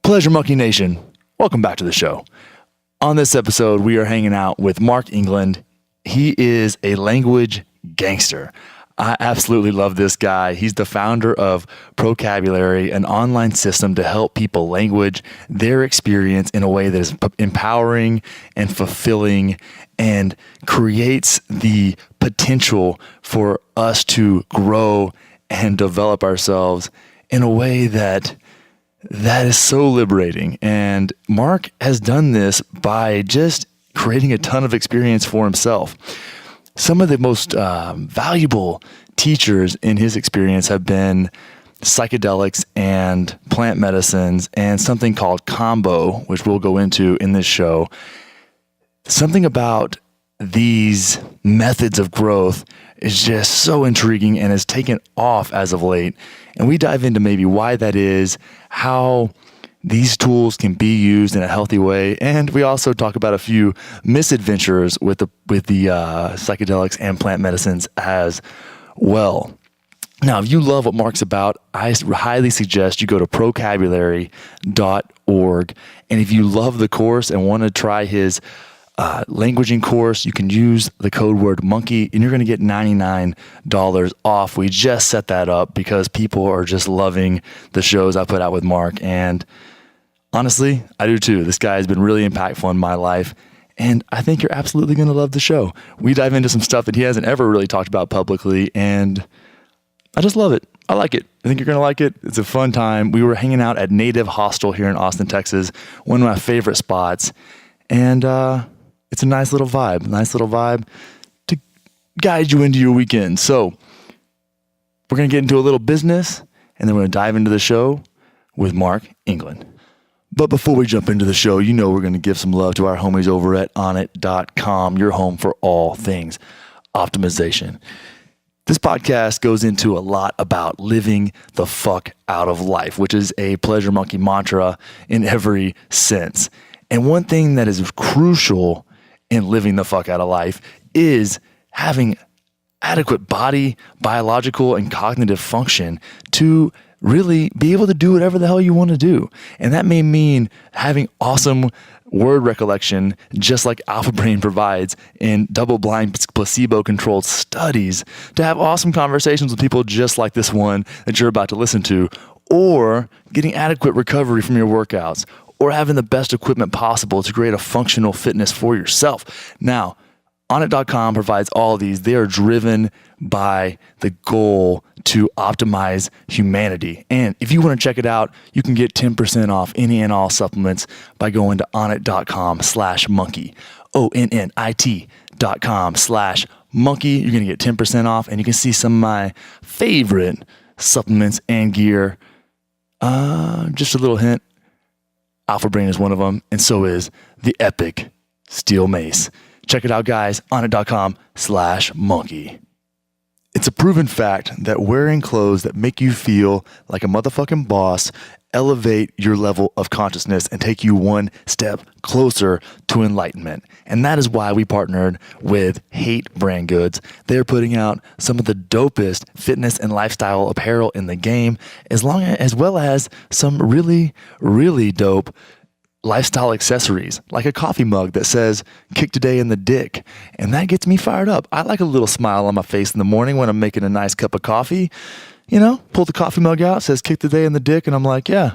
Pleasure Monkey Nation, welcome back to the show. On this episode, we are hanging out with Mark England. He is a language gangster. I absolutely love this guy. He's the founder of Vocabulary, an online system to help people language their experience in a way that is empowering and fulfilling and creates the potential for us to grow and develop ourselves in a way that is so liberating. And Mark has done this by just creating a ton of experience for himself. Some of the most valuable teachers in his experience have been psychedelics and plant medicines and something called combo, which we'll go into in this show. Something about these methods of growth is just so intriguing and has taken off as of late. And we dive into maybe why that is, how these tools can be used in a healthy way, and we also talk about a few misadventures with the psychedelics and plant medicines as well. Now, if you love what Mark's about, I highly suggest you go to vocabulary.org, and if you love the course and want to try his languaging course, you can use the code word monkey and you're going to get $99 off. We just set that up because people are just loving the shows I put out with Mark, and honestly, I do too. This guy has been really impactful in my life, and I think you're absolutely going to love the show. We dive into some stuff that he hasn't ever really talked about publicly, and I just love it. I like it. I think you're going to like it. It's a fun time. We were hanging out at Native Hostel here in Austin, Texas, one of my favorite spots, and it's a nice little vibe to guide you into your weekend. So we're going to get into a little business, and then we're going to dive into the show with Mark England. But before we jump into the show, you know we're going to give some love to our homies over at onnit.com, your home for all things optimization. This podcast goes into a lot about living the fuck out of life, which is a Pleasure Monkey mantra in every sense. And one thing that is crucial in living the fuck out of life is having adequate body, biological, and cognitive function to really be able to do whatever the hell you want to do. And that may mean having awesome word recollection, just like Alpha Brain provides in double-blind, placebo-controlled studies, to have awesome conversations with people just like this one that you're about to listen to, or getting adequate recovery from your workouts, or having the best equipment possible to create a functional fitness for yourself. Now, onnit.com provides all of these. They are driven by the goal to optimize humanity. And if you want to check it out, you can get 10% off any and all supplements by going to onnit.com/monkey, onnit.com/monkey. You're going to get 10% off, and you can see some of my favorite supplements and gear. Just a little hint. Alpha Brain is one of them, and so is the epic steel mace. Check it out, guys, onnit.com/monkey. It's a proven fact that wearing clothes that make you feel like a motherfucking boss elevate your level of consciousness and take you one step closer to enlightenment. And that is why we partnered with Hate Brand Goods. They're putting out some of the dopest fitness and lifestyle apparel in the game, as well as some really, really dope lifestyle accessories, like a coffee mug that says "Kick Today in the Dick," and that gets me fired up. I like a little smile on my face in the morning when I'm making a nice cup of coffee. You know, pull the coffee mug out, says "Kick Today in the Dick," and I'm like, yeah,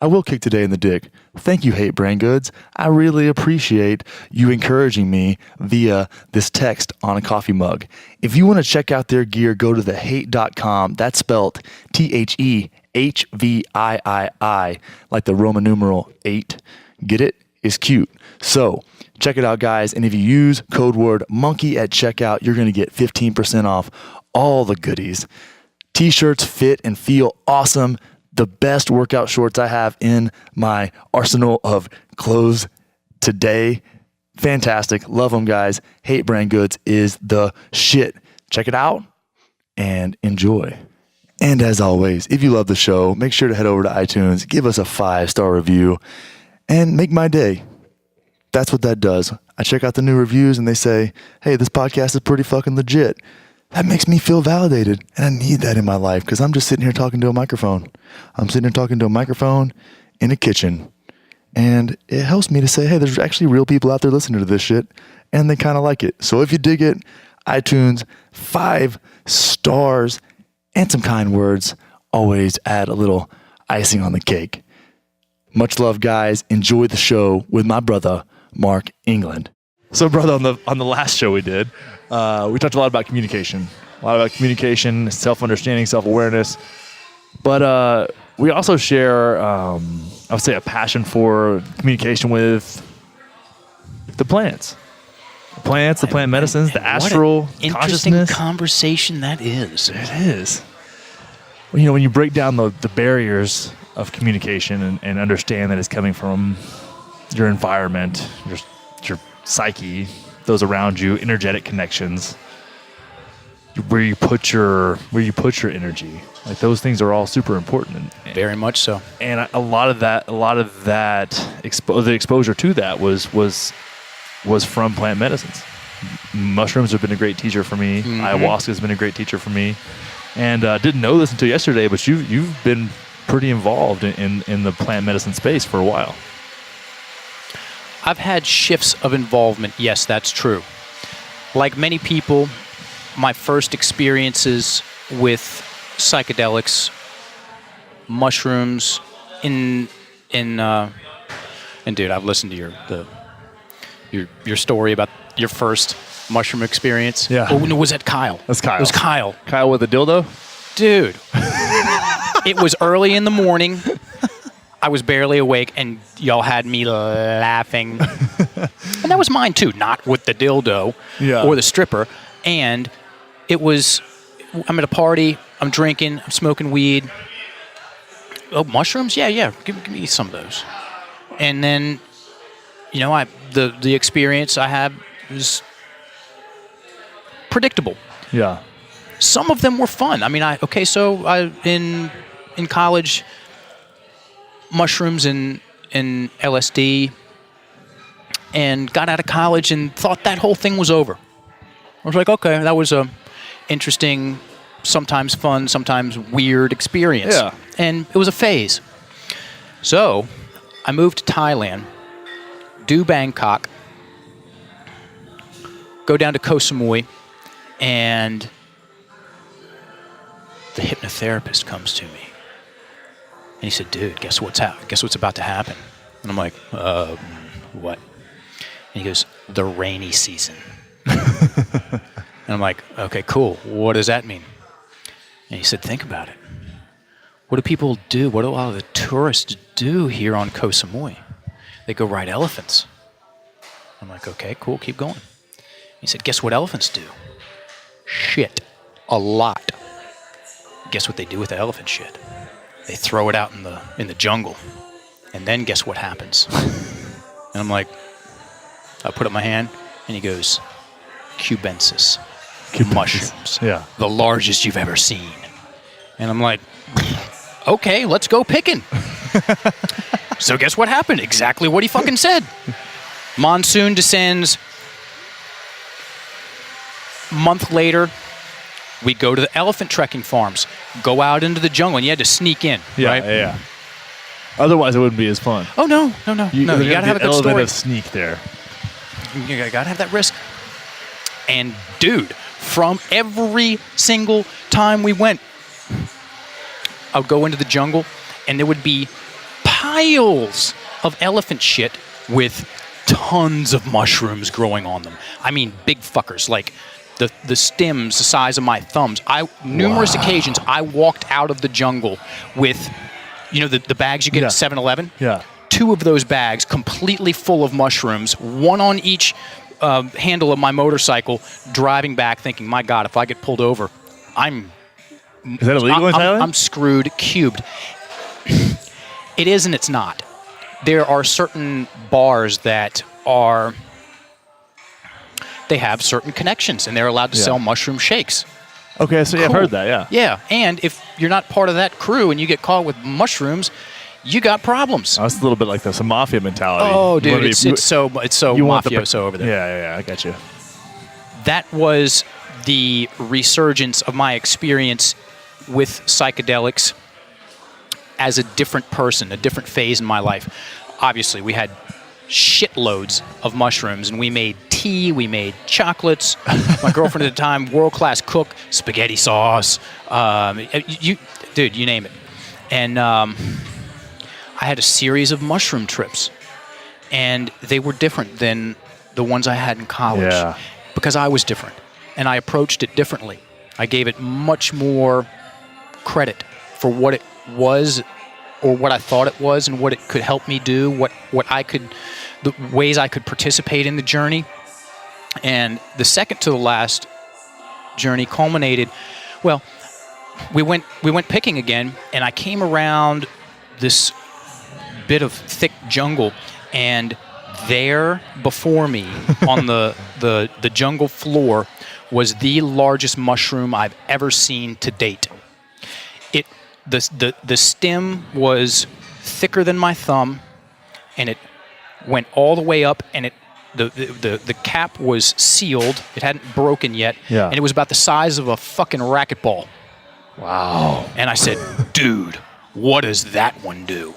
I will kick today in the dick. Thank you, Hate Brand Goods. I really appreciate you encouraging me via this text on a coffee mug. If you want to check out their gear, go to thehate.com. That's spelled THEHVIII, like the Roman numeral 8. Get it? It's cute. So check it out, guys. And if you use code word monkey at checkout, you're going to get 15% off all the goodies. T-shirts fit and feel awesome. The best workout shorts I have in my arsenal of clothes today. Fantastic. Love them, guys. Hate Brand Goods is the shit. Check it out and enjoy. And as always, if you love the show, make sure to head over to iTunes, give us a 5-star review, and make my day. That's what that does. I check out the new reviews and they say, hey, this podcast is pretty fucking legit. That makes me feel validated. And I need that in my life because I'm just sitting here talking to a microphone. I'm sitting here talking to a microphone in a kitchen. And it helps me to say, hey, there's actually real people out there listening to this shit, and they kind of like it. So if you dig it, iTunes, 5 stars, and some kind words always add a little icing on the cake. Much love, guys. Enjoy the show with my brother, Mark England. So, brother, on the last show we did, we talked a lot about communication. Self-understanding, self-awareness. But we also share, I would say, a passion for communication with the plants. The plant medicines, the astral interesting consciousness. Conversation that is. It is. Well, when you break down the barriers of communication and understand that it's coming from your environment, your psyche, those around you, energetic connections, where you put your energy, like those things are all super important. Very much so. And a lot of that, the exposure to that was from plant medicines. Mushrooms have been a great teacher for me. Mm-hmm. Ayahuasca has been a great teacher for me. And didn't know this until yesterday, but you've been pretty involved in the plant medicine space for a while. I've had shifts of involvement. Yes, that's true. Like many people, my first experiences with psychedelics, mushrooms, and dude, I've listened to your story about your first mushroom experience. Yeah. Oh, no, was that Kyle? That's Kyle. It was Kyle. Kyle with a dildo? Dude. It was early in the morning. I was barely awake, and y'all had me laughing. And that was mine, too. Not with the dildo or the stripper. And it was, I'm at a party, I'm drinking, I'm smoking weed. Oh, mushrooms? Yeah. Give me some of those. And then, the experience I had was predictable. Yeah. Some of them were fun. I mean, in college, mushrooms and LSD, and got out of college and thought that whole thing was over. I was like, okay, that was a interesting, sometimes fun, sometimes weird experience. Yeah. And it was a phase. So I moved to Thailand, do Bangkok, go down to Koh Samui, and the hypnotherapist comes to me. And he said, dude, guess what's about to happen? And I'm like, what? And he goes, the rainy season. And I'm like, okay, cool. What does that mean? And he said, think about it. What do people do? What do a lot of the tourists do here on Koh Samui? They go ride elephants. I'm like, okay, cool, keep going. He said, guess what elephants do? Shit. A lot. Guess what they do with the elephant shit? They throw it out in the jungle. And then guess what happens? And I'm like, I put up my hand, and he goes, cubensis. Mushrooms. Yeah. The largest you've ever seen. And I'm like, okay, let's go picking. So guess what happened? Exactly what he fucking said. Monsoon descends. Month later, we go to the elephant trekking farms, go out into the jungle, and you had to sneak in, right? Yeah. Otherwise, it wouldn't be as fun. Oh, no. You got to have a good story. Of sneak there. You got to have that risk. And, dude, from every single time we went, I would go into the jungle, and there would be piles of elephant shit with tons of mushrooms growing on them. I mean, big fuckers, like the stems the size of my thumbs. Numerous occasions, I walked out of the jungle with, the bags you get at 7-Eleven? Yeah. 2 of those bags completely full of mushrooms, one on each handle of my motorcycle, driving back thinking, my God, if I get pulled over, Is that illegal in Thailand? I'm screwed, cubed. It is and it's not. There are certain bars that they have certain connections, and they're allowed to sell mushroom shakes. Okay, so I've heard that, yeah. Yeah, and if you're not part of that crew and you get caught with mushrooms, you got problems. That's a little bit like some mafia mentality. Oh, dude, it's so mafioso over there. Yeah, I got you. That was the resurgence of my experience with psychedelics as a different person, a different phase in my life. obviously we had shitloads of mushrooms, and we made tea, we made chocolates. My girlfriend at the time, world-class cook, spaghetti sauce, you name it. And I had a series of mushroom trips, and they were different than the ones I had in college because I was different, and I approached it differently. I gave it much more credit for what it was, or what I thought it was, and what it could help me do, the ways I could participate in the journey. And the second to the last journey culminated, well, we went picking again, and I came around this bit of thick jungle, and there before me on the jungle floor was the largest mushroom I've ever seen to date. The stem was thicker than my thumb, and it went all the way up, and the cap was sealed. It hadn't broken yet, and it was about the size of a fucking racquetball. Wow. And I said, dude, what does that one do?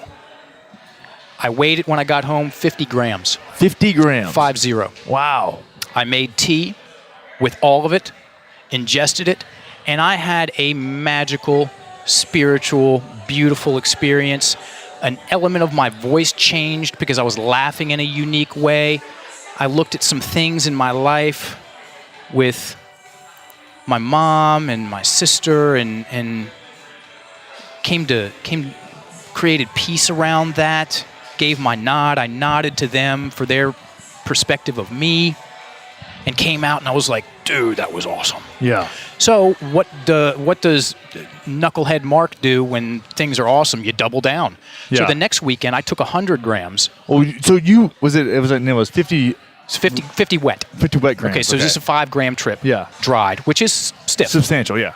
I weighed it when I got home, 50 grams. 50 grams? 50. Wow. I made tea with all of it, ingested it, and I had a magical, spiritual, beautiful experience. An element of my voice changed because I was laughing in a unique way. I looked at some things in my life with my mom and my sister, and created peace around that. Gave my nod. I nodded to them for their perspective of me, and came out, and I was like, dude, that was awesome. Yeah. So what does Knucklehead Mark do when things are awesome? You double down. Yeah. So the next weekend, I took 100 grams. Oh, so it was 50. It's 50 wet. 50 wet grams. Okay, so this is a 5-gram trip. Yeah. Dried, which is stiff. Substantial, yeah.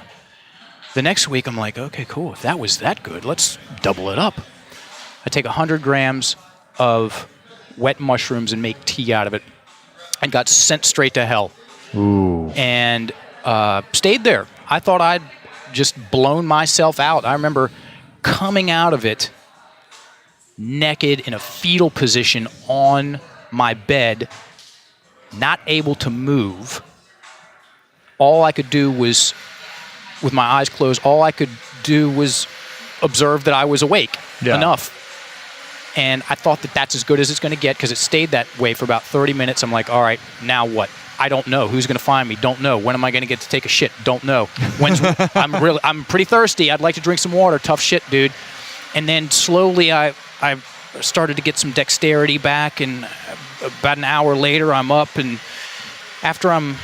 The next week, I'm like, okay, cool. If that was that good, let's double it up. I take 100 grams of wet mushrooms and make tea out of it, and got sent straight to hell. Ooh. And stayed there. I thought I'd just blown myself out. I remember coming out of it naked in a fetal position on my bed, not able to move. All I could do was, with my eyes closed, all I could do was observe that I was awake enough. And I thought that that's as good as it's going to get, because it stayed that way for about 30 minutes. I'm like, all right, now what? I don't know. Who's going to find me? Don't know. When am I going to get to take a shit? Don't know. I'm pretty thirsty. I'd like to drink some water. Tough shit, dude. And then slowly I started to get some dexterity back, and about an hour later I'm up, and after I'm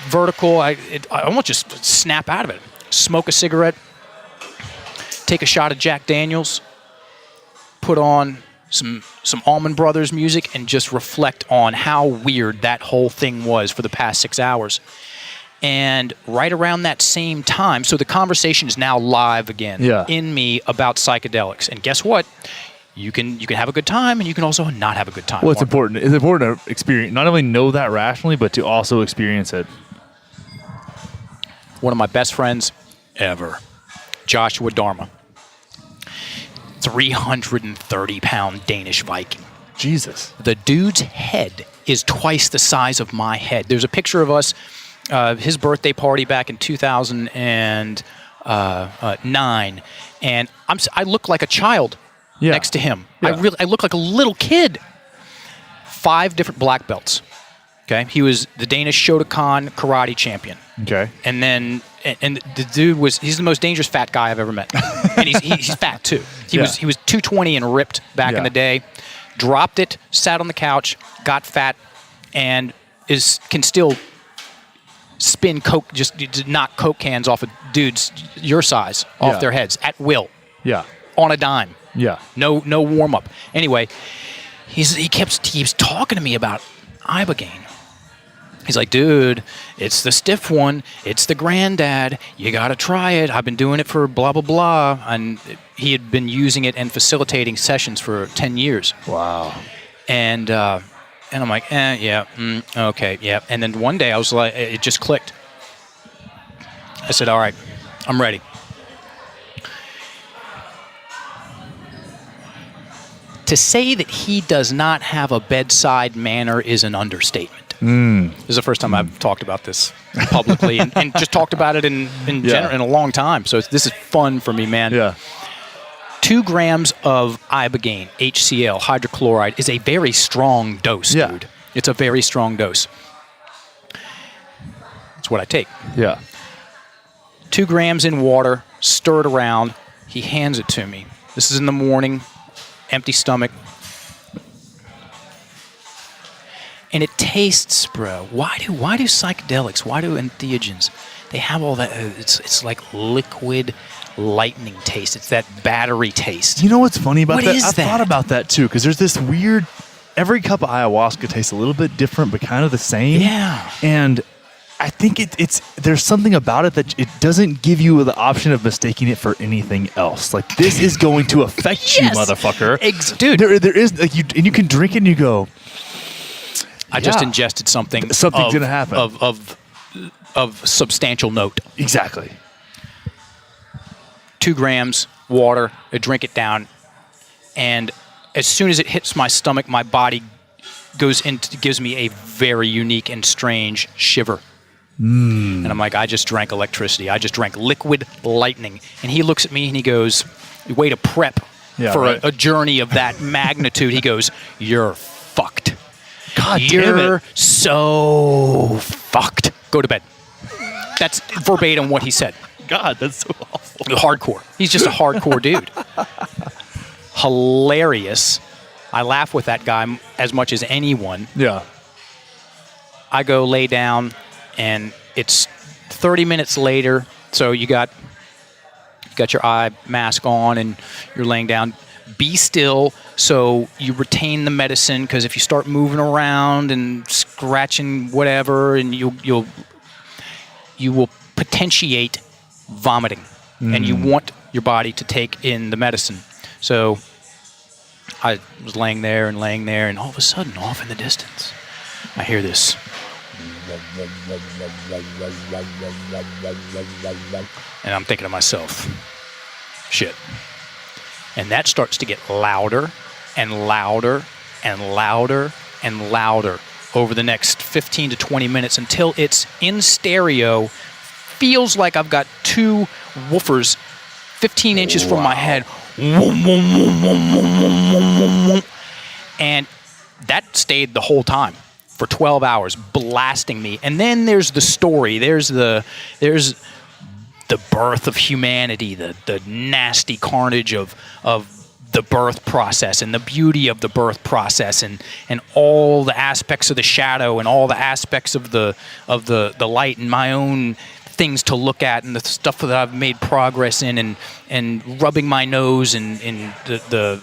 vertical, I almost just snap out of it. Smoke a cigarette, take a shot of Jack Daniels, put on some Allman Brothers music, and just reflect on how weird that whole thing was for the past 6 hours. And right around that same time, so the conversation is now live again in me about psychedelics. And guess what? You can have a good time, and you can also not have a good time. Well, it's important. It's important to experience, not only know that rationally, but to also experience it. One of my best friends ever, Joshua Dharma, 330-pound Danish Viking. Jesus. The dude's head is twice the size of my head. There's a picture of us, his birthday party back in 2009, and I look like a child next to him. Yeah. I look like a little kid. 5 different black belts. Okay, he was the Danish Shotokan karate champion. Okay, and then the dude he's the most dangerous fat guy I've ever met, and he's fat too. He was 220 and ripped back in the day. Dropped it, sat on the couch, got fat, and can still spin coke, just knock coke cans off of dudes your size off their heads at will. Yeah, on a dime. Yeah, no warm up. Anyway, he keeps talking to me about ibogaine. He's like, dude, it's the stiff one. It's the granddad. You got to try it. I've been doing it for blah, blah, blah. And he had been using it and facilitating sessions for 10 years. Wow. And I'm like, okay, yeah. And then one day I was like, it just clicked. I said, all right, I'm ready. To say that he does not have a bedside manner is an understatement. This is the first time I've talked about this publicly and just talked about it in general in a long time. So this is fun for me, man. Yeah. 2 grams of ibogaine, HCl, hydrochloride, is a very strong dose, dude. It's a very strong dose. That's what I take. Yeah. 2 grams in water, stir it around. He hands it to me. This is in the morning, empty stomach. And it tastes, bro. Why do psychedelics, why do entheogens, they have all that, it's like liquid lightning taste. It's that battery taste. You know what's funny about What that? is I've that? thought about that too, because there's this weird, every cup of ayahuasca tastes a little bit different, but kind of the same. Yeah. And I think there's something about it that it doesn't give you the option of mistaking it for anything else. Like, this is going to affect you, motherfucker. Dude. There is, like, you can drink it and you go, I just ingested something. Something's gonna happen. Of substantial note. Exactly. 2 grams, water, I drink it down, and as soon as it hits my stomach, my body gives me a very unique and strange shiver. And I'm like, I just drank electricity. I just drank liquid lightning. And he looks at me and he goes, way to prep for a journey of that magnitude. He goes, you're fucked. God damn it. You're so fucked. Go to bed. That's verbatim what he said. God, that's so awful. Hardcore. He's just a hardcore dude. Hilarious. I laugh with that guy as much as anyone. Yeah. I go lay down, and it's 30 minutes later, so you got your eye mask on, and you're laying down. Be still so you retain the medicine, because if you start moving around and scratching whatever, and you will potentiate vomiting, and you want your body to take in the medicine. So I was laying there, and all of a sudden, off in the distance, I hear this. And I'm thinking to myself, shit. And that starts to get louder and louder and louder and louder over the next 15 to 20 minutes until it's in stereo. Feels like I've got 2 woofers 15 inches from my head. And that stayed the whole time for 12 hours, blasting me. And then there's the story. There's the birth of humanity, the nasty carnage of the birth process, and the beauty of the birth process, and all the aspects of the shadow, and all the aspects of the light, and my own things to look at, and the stuff that I've made progress in, and rubbing my nose, and the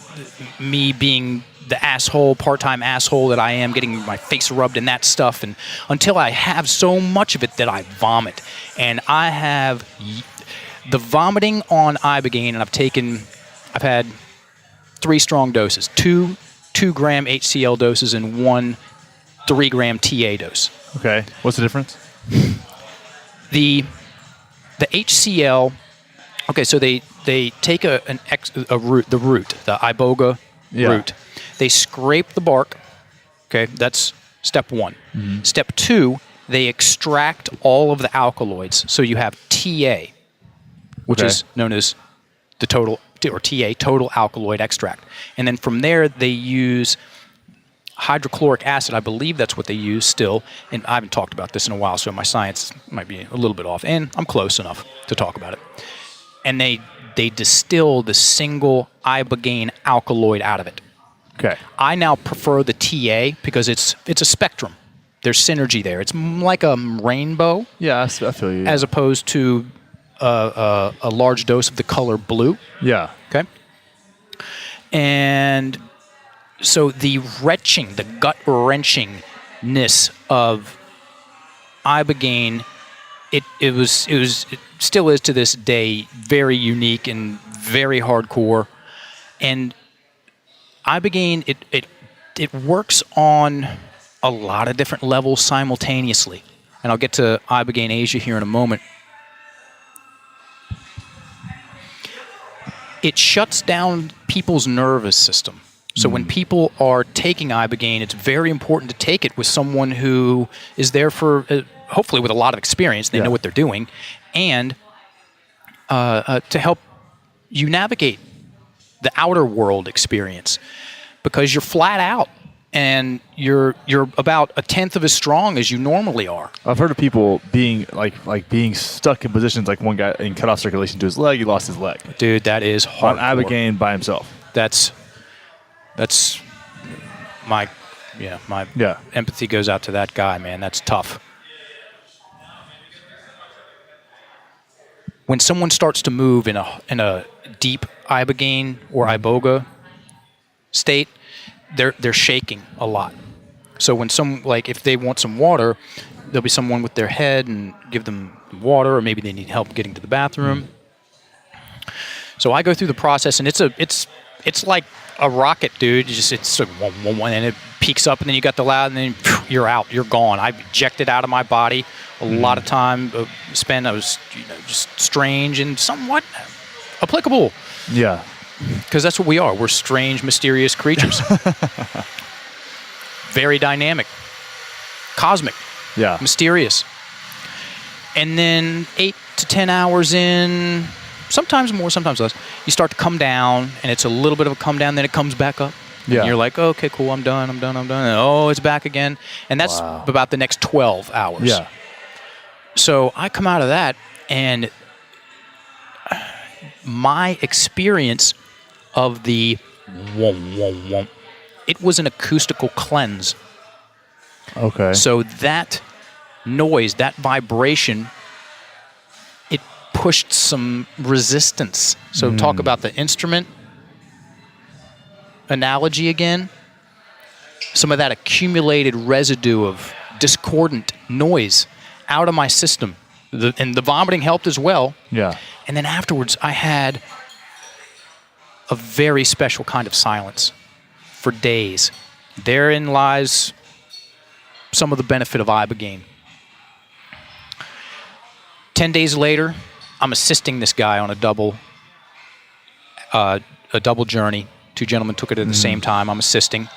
me being the asshole, part-time asshole that I am, getting my face rubbed in that stuff, and until I have so much of it that I vomit. And I have the vomiting on ibogaine, and I've had 3 strong doses, 2 gram HCl doses and 1 3 gram TA dose. Okay. What's the difference? The HCl, okay, so they take a root, the iboga root. They scrape the bark. Okay, that's step 1. Mm-hmm. Step 2, they extract all of the alkaloids. So you have TA, which is known as the total, or TA, total alkaloid extract. And then from there, they use hydrochloric acid. I believe that's what they use still. And I haven't talked about this in a while, so my science might be a little bit off. And I'm close enough to talk about it. And they distill the single ibogaine alkaloid out of it. Okay. I now prefer the TA because it's a spectrum. There's synergy there. It's like a rainbow. Yeah, I feel you. As opposed to a large dose of the color blue. Yeah. Okay. And so the gut wrenchingness of ibogaine, it still is to this day very unique and very hardcore. And ibogaine, it works on a lot of different levels simultaneously. And I'll get to ibogaine Asia here in a moment. It shuts down people's nervous system. So when people are taking Ibogaine, it's very important to take it with someone who is there for, hopefully with a lot of experience, they know what they're doing, and to help you navigate the outer world experience, because you're flat out and you're about a tenth of as strong as you normally are. I've heard of people being like being stuck in positions like one guy in cut off circulation to his leg. He lost his leg. Dude, that is hard. On Ibogaine by himself. That's my empathy goes out to that guy, man. That's tough. When someone starts to move in a deep Ibogaine or Iboga state, they're shaking a lot. So when if they want some water, there'll be someone with their head and give them water, or maybe they need help getting to the bathroom. So I go through the process, and it's like a rocket, dude. It's like and it peaks up, and then you got the loud, and then you're out, you're gone. I ejected out of my body. A lot of time spent. I was just strange and somewhat applicable. Yeah. Because that's what we are. We're strange, mysterious creatures. Very dynamic, cosmic, mysterious. And then 8 to 10 hours in, sometimes more, sometimes less, you start to come down, and it's a little bit of a come down, then it comes back up. Yeah. And you're like, oh, okay, cool, I'm done. And, oh, it's back again. And that's about the next 12 hours. Yeah. So I come out of that, and my experience of the it was an acoustical cleanse. Okay. So that noise, that vibration, it pushed some resistance. So talk about the instrument analogy again. Some of that accumulated residue of discordant noise out of my system. And the vomiting helped as well. Yeah. And then afterwards, I had a very special kind of silence for days. Therein lies some of the benefit of Ibogaine. 10 days later, I'm assisting this guy on a double journey. Two gentlemen took it at the same time. I'm assisting.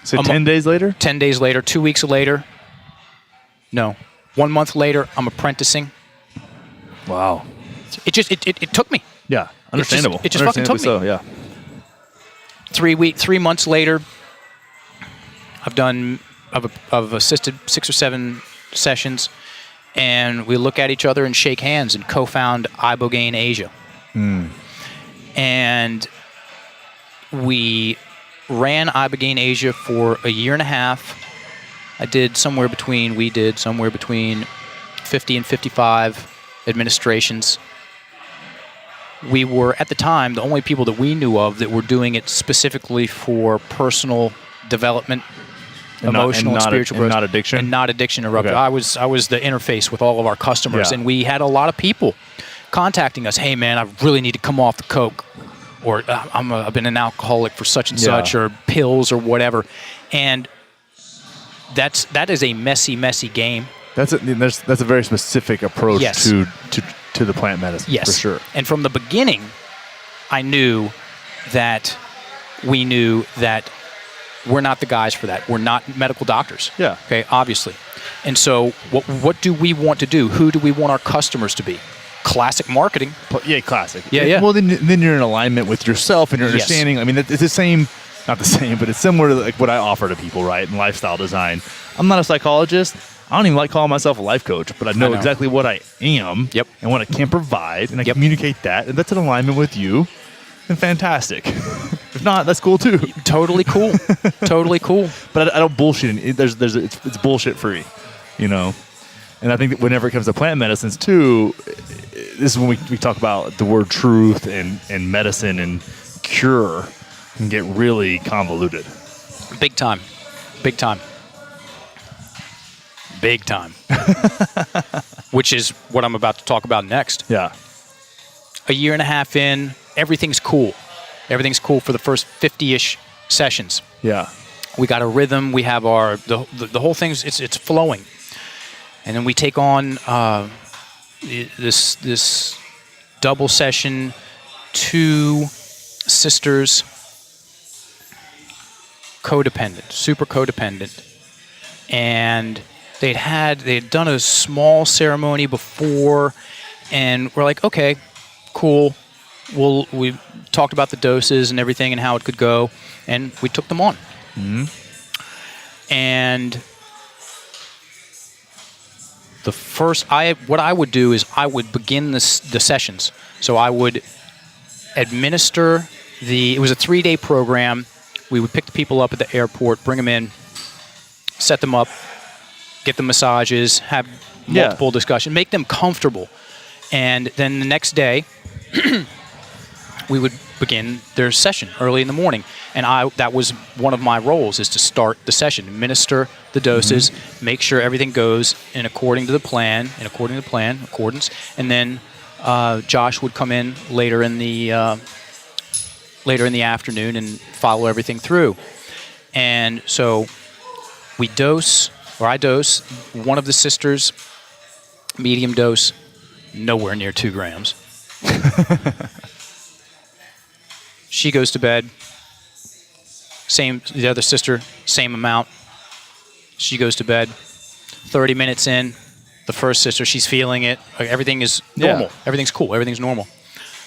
So 10 days later? 10 days later, 2 weeks later. No. 1 month later, I'm apprenticing. Wow. It took me. Yeah, understandable. It just fucking took me. So, yeah. 3 months later, I've assisted 6 or 7 sessions, and we look at each other and shake hands and co-found Ibogaine Asia. And we ran Ibogaine Asia for a year and a half. We did somewhere between 50 and 55 administrations. We were, at the time, the only people that we knew of that were doing it specifically for personal development, emotional and spiritual growth. And not addiction? And not addiction interrupted. Okay. I was the interface with all of our customers, and we had a lot of people contacting us. Hey, man, I really need to come off the coke, or I've been an alcoholic for such and such, or pills or whatever. And that is a messy, messy game. That's a very specific approach to the plant medicine, for sure. And from the beginning, we knew that we're not the guys for that. We're not medical doctors. Yeah. Okay, obviously. And so what do we want to do? Who do we want our customers to be? Classic marketing. Yeah, classic. Yeah. Well, then you're in alignment with yourself and your understanding. I mean, it's the same, not the same, but it's similar to like what I offer to people, right, in lifestyle design. I'm not a psychologist. I don't even like calling myself a life coach, but I know exactly what I am and what I can provide, and I communicate that, and that's in alignment with you, and fantastic. If not, that's cool too. Totally cool. Totally cool. But I don't bullshit. It's bullshit free, you know? And I think that whenever it comes to plant medicines too, this is when we talk about the word truth and medicine and cure can get really convoluted. Big time. Big time. Big time. Which is what I'm about to talk about next. Yeah. A year and a half in, everything's cool. Everything's cool for the first 50-ish sessions. Yeah. We got a rhythm. We have the whole thing. It's flowing. And then we take on this double session, 2 sisters codependent, super codependent. And they had done a small ceremony before, and we're like, okay, cool. We talked about the doses and everything and how it could go, and we took them on. Mm-hmm. And what I would do is I would begin the sessions. So I would administer it was a 3-day program. We would pick the people up at the airport, bring them in, set them up, get them massages, have multiple discussions, make them comfortable. And then the next day, we would begin their session early in the morning. And that was one of my roles, is to start the session, administer the doses, make sure everything goes accordance. And then Josh would come in later in the afternoon and follow everything through. And so I dose one of the sisters, medium dose, nowhere near 2 grams. She goes to bed. The other sister, same amount. She goes to bed. 30 minutes in, the first sister, she's feeling it. Everything is normal. Yeah. Everything's cool. Everything's normal.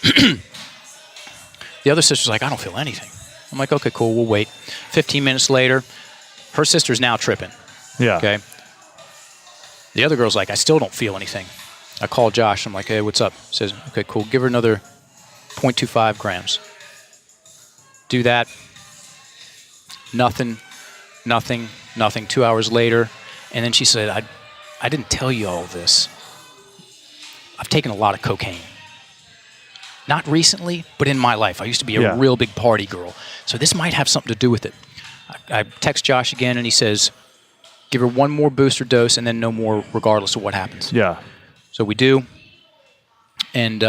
The other sister's like, I don't feel anything. I'm like, okay, cool. We'll wait. 15 minutes later, her sister's now tripping. Yeah. Okay. The other girl's like, I still don't feel anything. I call Josh. I'm like, hey, what's up? He says, okay, cool. Give her another 0.25 grams. Do that. Nothing. 2 hours later. And then she said, I didn't tell you all this. I've taken a lot of cocaine. Not recently, but in my life. I used to be a real big party girl. So this might have something to do with it. I text Josh again, and he says, give her one more booster dose and then no more regardless of what happens. Yeah. So we do. And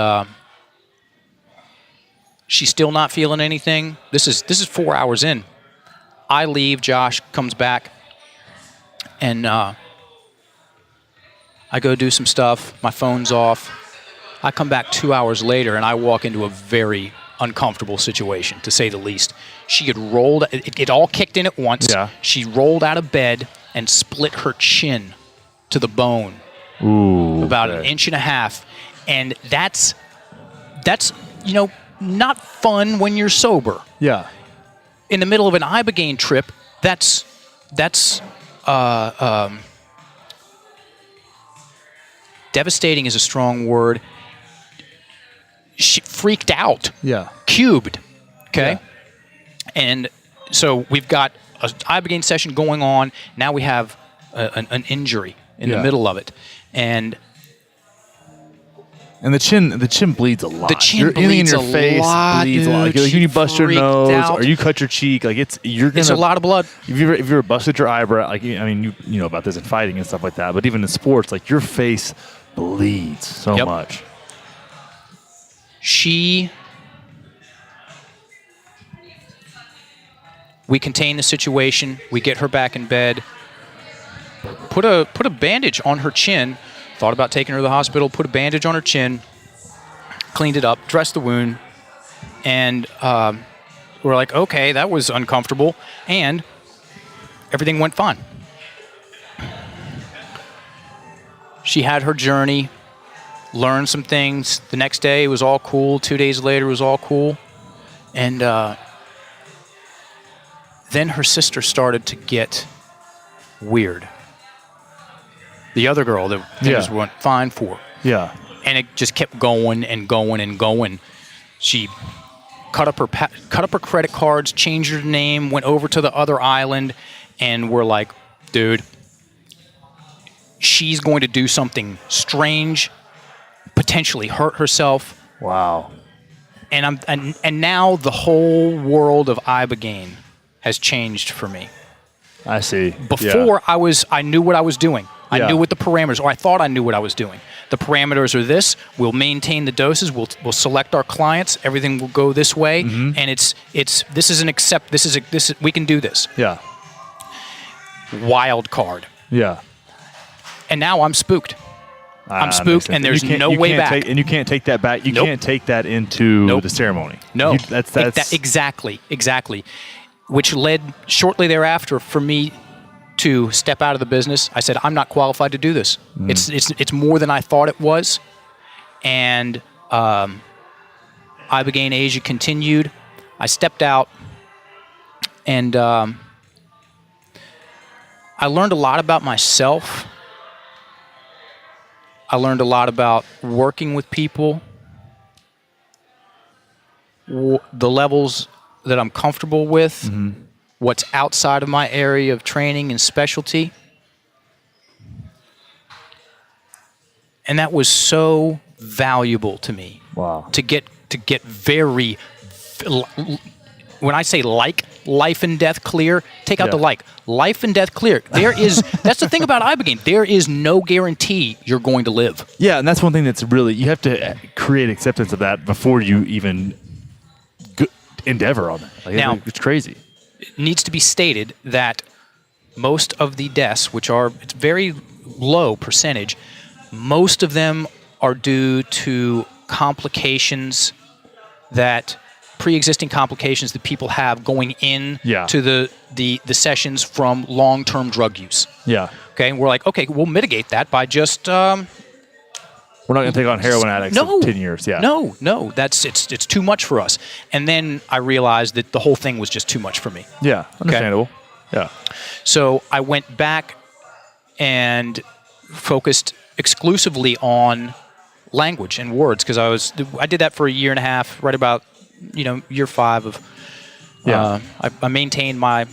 she's still not feeling anything. This is 4 hours in. I leave. Josh comes back. And I go do some stuff. My phone's off. I come back 2 hours later, and I walk into a very uncomfortable situation, to say the least. She had rolled. It all kicked in at once. Yeah. She rolled out of bed and split her chin to the bone. Ooh. About an inch and a half. And that's not fun when you're sober. Yeah. In the middle of an Ibogaine trip, that's devastating is a strong word. She freaked out. Yeah. Cubed. Okay? Yeah. And so we've got an Ibogaine session going on. Now we have an injury in the middle of it. And the chin bleeds a lot. The chin bleeds in your face lot, bleeds dude. a lot. Like when you bust your nose out. or you cut your cheek, like it's a lot of blood. If you ever busted your eyebrow, like you know about this in fighting and stuff like that, but even in sports, like your face bleeds so much. We contain the situation. We get her back in bed. Put a bandage on her chin. Thought about taking her to the hospital. Put a bandage on her chin. Cleaned it up. Dressed the wound. And we're like, okay, that was uncomfortable. And everything went fine. She had her journey. Learned some things. The next day it was all cool. 2 days later it was all cool. And then her sister started to get weird. The other girl that things went fine for. Yeah. And it just kept going and going and going. She cut up her credit cards, changed her name, went over to the other island, and we're like, dude, she's going to do something strange, potentially hurt herself. Wow. And now the whole world of Ibogaine has changed for me. I see. Before I knew what I was doing. I knew what the parameters, or I thought I knew what I was doing. The parameters are this. We'll maintain the doses. We'll select our clients. Everything will go this way. Mm-hmm. And we can do this. Yeah. Wild card. Yeah. And now I'm spooked. I'm spooked, and there's no way back. And you can't take that back. You can't take that into the ceremony. No. That's exactly. which led shortly thereafter for me to step out of the business. I said, I'm not qualified to do this. It's more than I thought it was. And Ibogaine Asia continued. I stepped out, and I learned a lot about myself. I learned a lot about working with people, the levels that I'm comfortable with, what's outside of my area of training and specialty. And that was so valuable to me. Wow. To get very, when I say like life and death clear, take out the like. Life and death clear. There is, that's the thing about Ibogaine. There is no guarantee you're going to live. Yeah, and that's one thing that's really, you have to create acceptance of that before you even endeavor on it. Like, now, it's crazy. It needs to be stated that most of the deaths, which are, it's very low percentage, most of them are due to complications that pre-existing complications that people have going in to the sessions from long-term drug use. Yeah. Okay, and we're like, okay, we'll mitigate that by just we're not going to take on heroin addicts for 10 years. Yeah. No, that's it's too much for us. And then I realized that the whole thing was just too much for me. Yeah, understandable. Okay. Yeah. So I went back and focused exclusively on language and words, because I did that for a year and a half, right about year 5 of I maintained my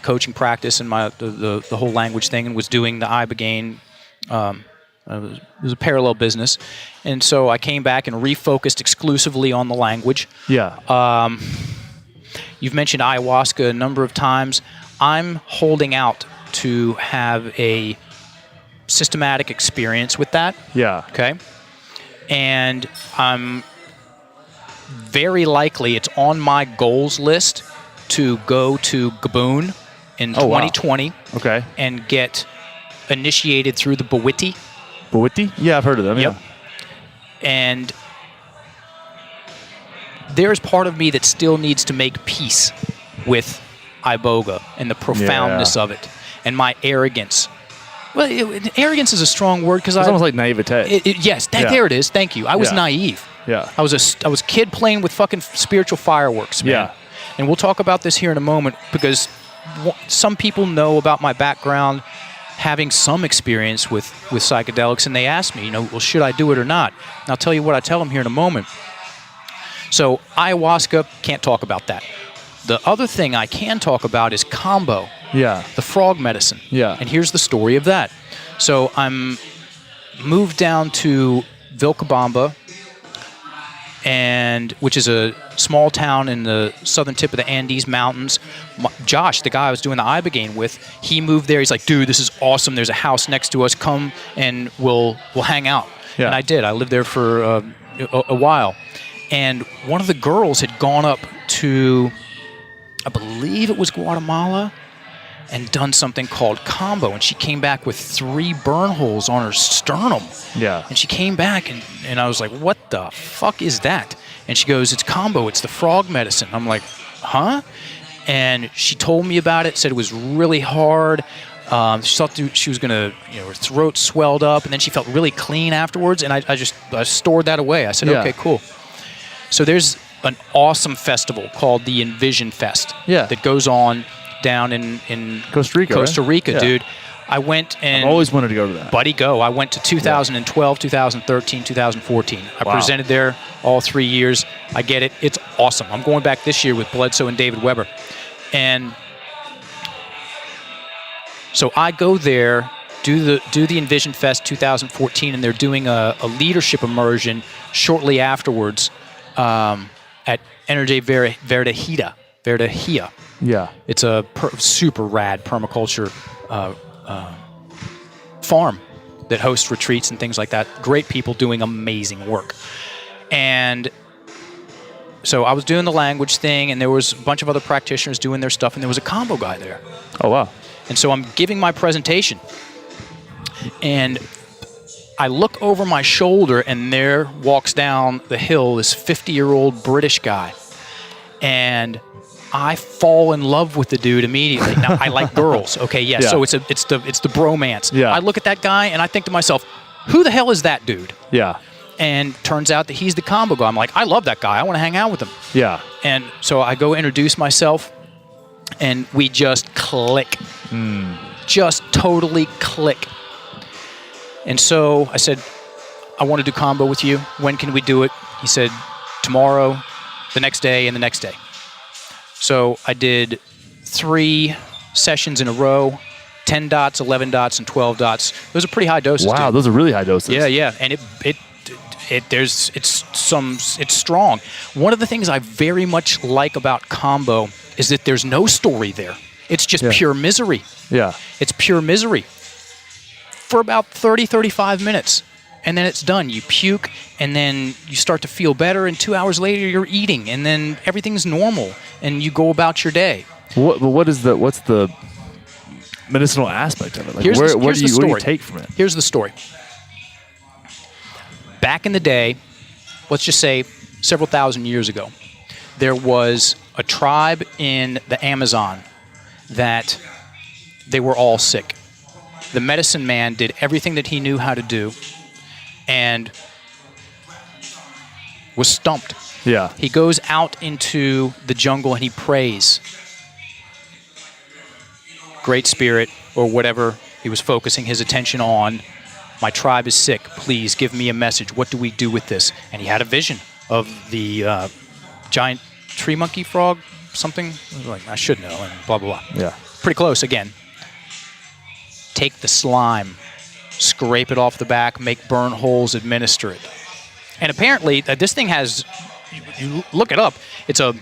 coaching practice and the whole language thing, and was doing the Ibogaine. It was a parallel business, and so I came back and refocused exclusively on the language. Yeah. You've mentioned ayahuasca a number of times. I'm holding out to have a systematic experience with that. Yeah. Okay. And I'm very likely, it's on my goals list to go to Gabon in 2020. Wow. Okay. And get initiated through the Bawiti. Bawiti? Yeah, I've heard of them. Yep. Yeah. And there's part of me that still needs to make peace with Iboga and the profoundness of it, and my arrogance. Well, arrogance is a strong word, because it's almost like naivete. Yes, there it is. Thank you. I was naive. Yeah. I was a kid playing with fucking spiritual fireworks, man. Yeah. And we'll talk about this here in a moment, because some people know about my background, having some experience with psychedelics, and they ask me, well, should I do it or not? And I'll tell you what I tell them here in a moment. So ayahuasca, can't talk about that. The other thing I can talk about is combo. Yeah. The frog medicine. Yeah. And here's the story of that. So I'm moved down to Vilcabamba, which is a small town in the southern tip of the Andes Mountains. Josh, the guy I was doing the Ibogaine with, he moved there. He's like, dude, this is awesome. There's a house next to us. Come and we'll hang out. Yeah. And I did. I lived there for a while. And one of the girls had gone up to, I believe it was Guatemala, and done something called combo, and she came back with 3 burn holes on her sternum. Yeah. And she came back, and I was like, what the fuck is that? And she goes, it's combo, it's the frog medicine. I'm like, huh? And she told me about it, said it was really hard. She thought she was going to, her throat swelled up, and then she felt really clean afterwards, and I stored that away. I said, okay, cool. So there's an awesome festival called the Envision Fest that goes on down in Costa Rica, right? Dude. I went and... I've always wanted to go to that. Buddy, go. I went to 2012, 2013, 2014. I presented there all 3 years. I get it. It's awesome. I'm going back this year with Bledsoe and David Weber. And so I go there, do the Envision Fest 2014, and they're doing a leadership immersion shortly afterwards at Energy Verdejita. Yeah. It's a super rad permaculture farm that hosts retreats and things like that. Great people doing amazing work. And so I was doing the language thing, and there was a bunch of other practitioners doing their stuff, and there was a combo guy there. Oh, wow. And so I'm giving my presentation, and I look over my shoulder, and there walks down the hill this 50-year-old British guy. And I fall in love with the dude immediately. Now I like girls. Okay, yeah. So it's the bromance. Yeah. I look at that guy and I think to myself, who the hell is that dude? Yeah. And turns out that he's the combo guy. I'm like, I love that guy. I want to hang out with him. Yeah. And so I go introduce myself, and we just click. Just totally click. And so I said, I want to do combo with you. When can we do it? He said, tomorrow, the next day, and the next day. So I did 3 sessions in a row, 10 dots, 11 dots, and 12 dots. Those are pretty high doses. Wow, dude. those are really high doses. Yeah, and it's strong. One of the things I very much like about combo is that there's no story there. It's just pure misery. Yeah. It's pure misery for about 30, 35 minutes. And then it's done. You puke, and then you start to feel better, and 2 hours later you're eating, and then everything's normal, and you go about your day. What's the medicinal aspect of it? Like, what do you take from it? Here's the story. Back in the day, let's just say several thousand years ago, there was a tribe in the Amazon that they were all sick. The medicine man did everything that he knew how to do and was stumped. Yeah. He goes out into the jungle and he prays. Great Spirit, or whatever he was focusing his attention on, my tribe is sick. Please give me a message. What do we do with this? And he had a vision of the giant tree monkey frog, something. Like, I should know, and blah, blah, blah. Yeah. Pretty close again. Take the slime, scrape it off the back, make burn holes, administer it. And apparently, this thing has, you look it up, it's a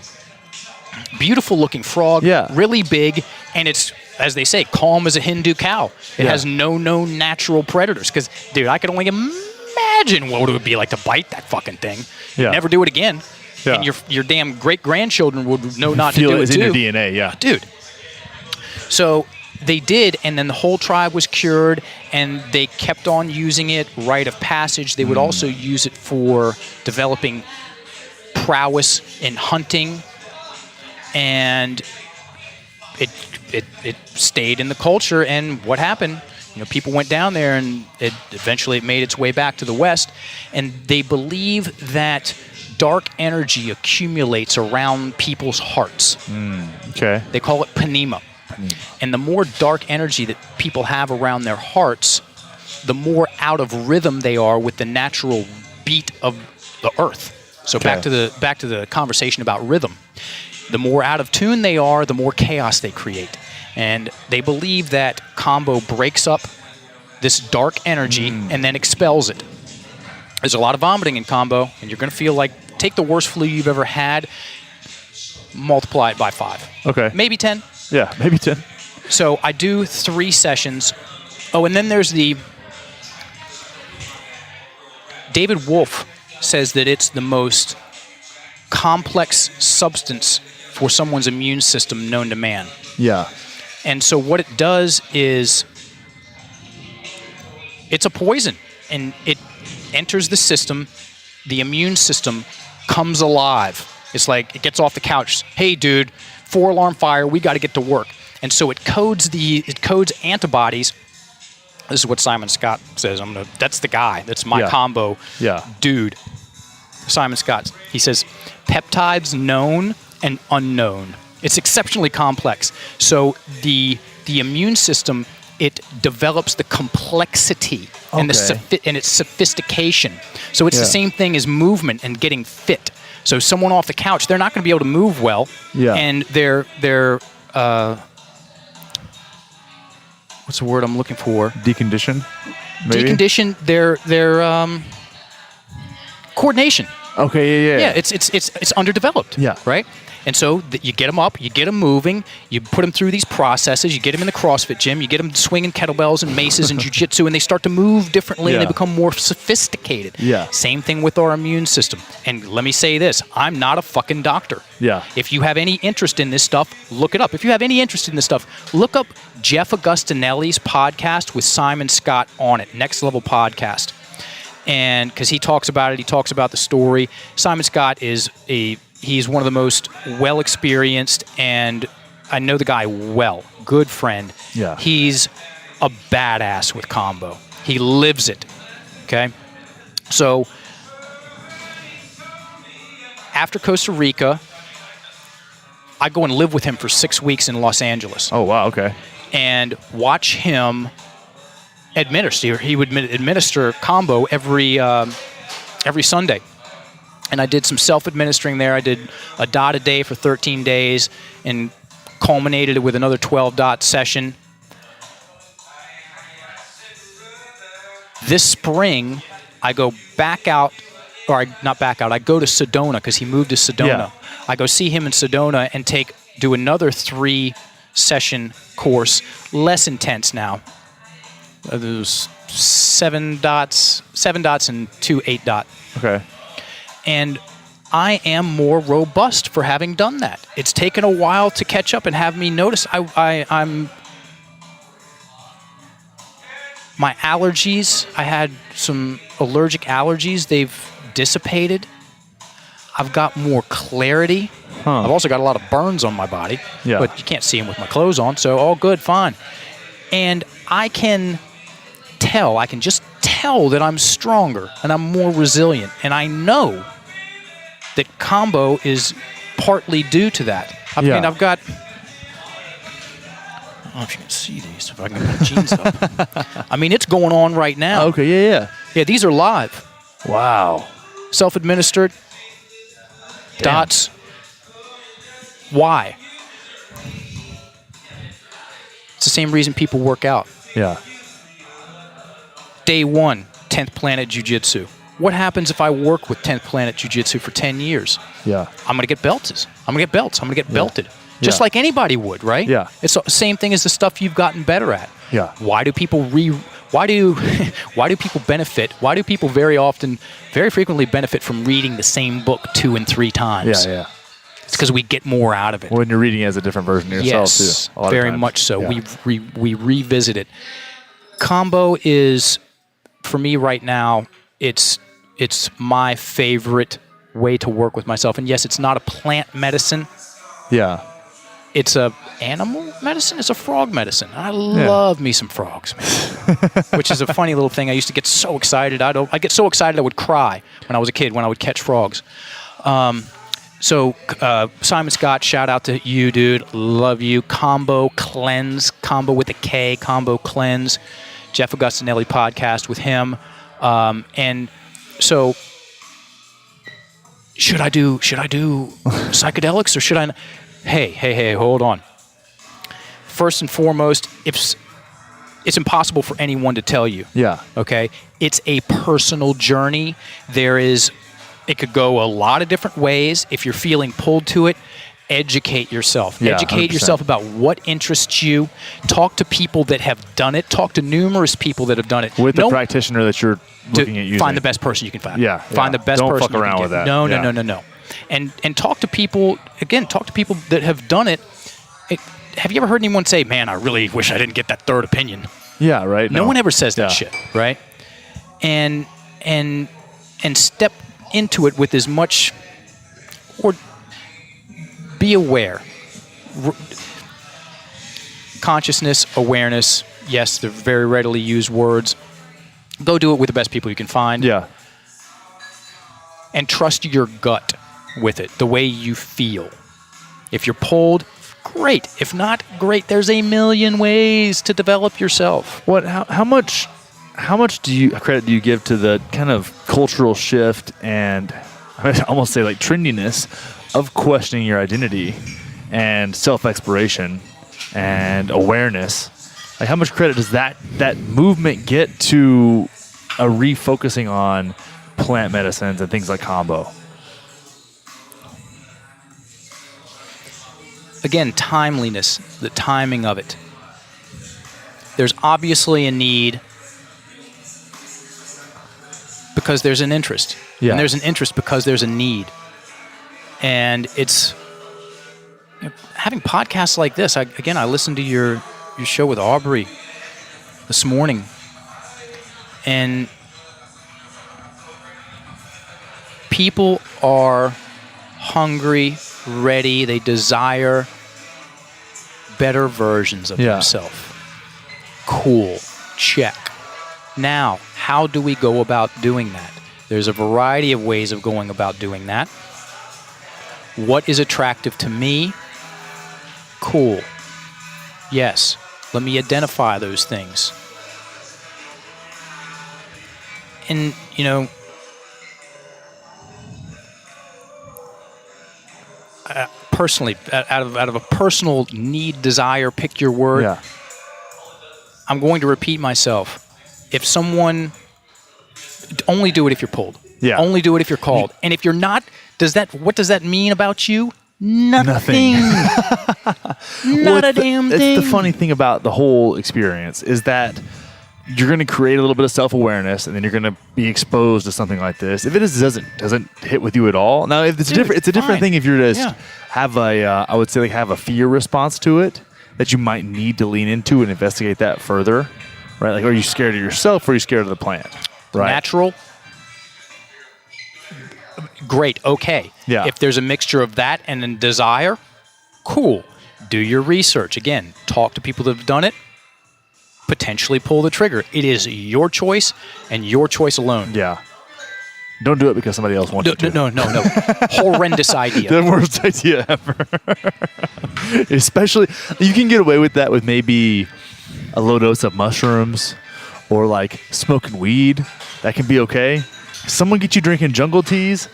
beautiful looking frog, really big, and it's, as they say, calm as a Hindu cow. It has no known natural predators. Because, dude, I could only imagine what it would be like to bite that fucking thing. Yeah. Never do it again. Yeah. And your damn great-grandchildren would know not to do it, too. It's in your DNA, yeah. Dude. So they did, and then the whole tribe was cured, and they kept on using it, rite of passage. They would also use it for developing prowess in hunting, and it stayed in the culture. And what happened? You know, people went down there, and it eventually made its way back to the West, and they believe that dark energy accumulates around people's hearts. Okay. They call it panema. And the more dark energy that people have around their hearts, the more out of rhythm they are with the natural beat of the earth. So back to the conversation about rhythm. The more out of tune they are, the more chaos they create. And they believe that combo breaks up this dark energy and then expels it. There's a lot of vomiting in combo, and you're going to feel like, take the worst flu you've ever had, multiply it by 5. Okay. Maybe 10. Yeah, maybe 10. So I do 3 sessions. Oh, and then there's David Wolfe says that it's the most complex substance for someone's immune system known to man. Yeah. And so what it does is it's a poison, and it enters the system. The immune system comes alive. It's like it gets off the couch. Hey, dude, 4-alarm fire. We got to get to work. And so it codes antibodies. This is what Simon Scott says. That's the guy. That's my combo dude. Simon Scott. He says peptides known and unknown. It's exceptionally complex. So the immune system, it develops the complexity and its sophistication. So it's the same thing as movement and getting fit. So someone off the couch, they're not going to be able to move well. Yeah. And they're what's the word I'm looking for? Deconditioned, maybe? Deconditioned, their coordination. Okay, yeah. Yeah, it's underdeveloped. Yeah. Right? And so you get them up, you get them moving, you put them through these processes, you get them in the CrossFit gym, you get them swinging kettlebells and maces and jiu-jitsu, and they start to move differently and they become more sophisticated. Yeah. Same thing with our immune system. And let me say this, I'm not a fucking doctor. Yeah. If you have any interest in this stuff, look it up. If you have any interest in this stuff, look up Jeff Augustinelli's podcast with Simon Scott on it, Next Level Podcast. And because he talks about it, he talks about the story. Simon Scott is a He's one of the most well-experienced, and I know the guy well. Good friend. Yeah. He's a badass with combo. He lives it. Okay? So, after Costa Rica, I go and live with him for 6 weeks in Los Angeles. Oh, wow. Okay. And watch him administer. He would administer combo every Sunday. And I did some self-administering there. I did a dot a day for 13 days and culminated it with another 12-dot session. This spring, I go back out, not back out, I go to Sedona because he moved to Sedona. Yeah. I go see him in Sedona and do another 3-session course, less intense now. There's 7 dots and 2 8-dot. Okay. And I am more robust for having done that. It's taken a while to catch up and have me notice. I'm my allergies. I had some allergic allergies. They've dissipated. I've got more clarity. I've also got a lot of burns on my body, but you can't see them with my clothes on, so all good, fine. And I can just tell that I'm stronger and I'm more resilient. And I know that combo is partly due to that. I mean, I've got, I don't know if you can see these, if I can get my jeans up. I mean, it's going on right now. Okay, yeah. Yeah, these are live. Wow. Self-administered. Damn. Dots. Why? It's the same reason people work out. Yeah. Day 1, 10th Planet Jiu-Jitsu. What happens if I work with 10th Planet Jiu-Jitsu for 10 years? Yeah. I'm going to get belts. I'm going to get belts. I'm going to get belted. Just like anybody would, right? Yeah. It's the same thing as the stuff you've gotten better at. Yeah. Why do people benefit? Why do people very frequently benefit from reading the same book 2 and 3 times? Yeah. It's because we get more out of it. When you're reading it as a different version of yourself, yes, too. Very much so. Yeah. We revisit it. Combo is, for me right now, it's my favorite way to work with myself. And yes, it's not a plant medicine. Yeah. It's a animal medicine. It's a frog medicine. I love me some frogs, man. Which is a funny little thing. I used to get so excited. I get so excited I would cry when I was a kid when I would catch frogs. So Simon Scott, shout out to you, dude. Love you. Combo Cleanse. Combo with a K. Combo Cleanse. Jeff Augustinelli podcast with him. And so should I do psychedelics or should I? Hey, hold on. First and foremost, it's impossible for anyone to tell you. Yeah. Okay? It's a personal journey. It could go a lot of different ways. If you're feeling pulled to it, educate yourself. Yeah, educate 100%. yourself about what interests you. Talk to people that have done it. Talk to numerous people that have done it. With the practitioner that you're looking at using. Find the best person you can find. Yeah. Find the best Don't person fuck you around can with get. that. No. And talk to people, again, that have done it. Have you ever heard anyone say, man, I really wish I didn't get that third opinion? Yeah, right. No one ever says that shit, right? And step into it with as much, or be aware. Consciousness, awareness, yes, they're very readily used words. Go do it with the best people you can find. Yeah. And trust your gut with it, the way you feel. If you're pulled, great. If not, great. There's a million ways to develop yourself. How much credit do you give to the kind of cultural shift and I almost say like trendiness of questioning your identity and self-exploration and awareness? Like, how much credit does that movement get to a refocusing on plant medicines and things like combo? Again, timeliness, the timing of it. There's obviously a need because there's an interest. Yeah. And there's an interest because there's a need. And it's having podcasts like this. I listened to your show with Aubrey this morning. And people are hungry, ready. They desire better versions of themselves. Cool. Check. Now, how do we go about doing that? There's a variety of ways of going about doing that. What is attractive to me? Cool. Yes. Let me identify those things. And, personally, out of a personal need, desire, pick your word, I'm going to repeat myself. If someone, only do it if you're pulled. Yeah. Only do it if you're called. And if you're not, what does that mean about you? Nothing. Not a damn thing. It's the funny thing about the whole experience is that you're going to create a little bit of self-awareness, and then you're going to be exposed to something like this. If it doesn't hit with you at all, now if it's different, it's a different thing if you're just have I would say like have a fear response to it that you might need to lean into and investigate that further, right? Like, are you scared of yourself or are you scared of the plant? Right? Natural. Great. Okay. Yeah. If there's a mixture of that and then desire, cool. Do your research. Again, talk to people that have done it. Potentially pull the trigger. It is your choice and your choice alone. Yeah. Don't do it because somebody else wants you to. No. Horrendous idea. The worst idea ever. Especially, you can get away with that with maybe a low dose of mushrooms or like smoking weed. That can be okay. Someone get you drinking jungle teas,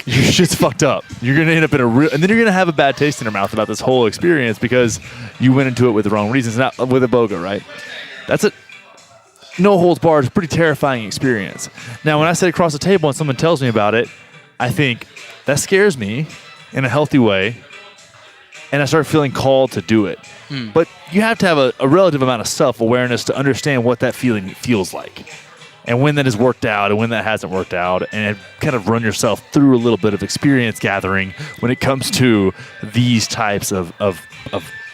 your shit's fucked up. You're going to end up in and then you're going to have a bad taste in your mouth about this whole experience because you went into it with the wrong reasons, not with a boga, right? That's it. No holds barred. It's a pretty terrifying experience. Now, when I sit across the table and someone tells me about it, I think that scares me in a healthy way, and I start feeling called to do it. But you have to have a relative amount of self-awareness to understand what that feeling feels like, and when that has worked out and when that hasn't worked out, and kind of run yourself through a little bit of experience gathering when it comes to these types of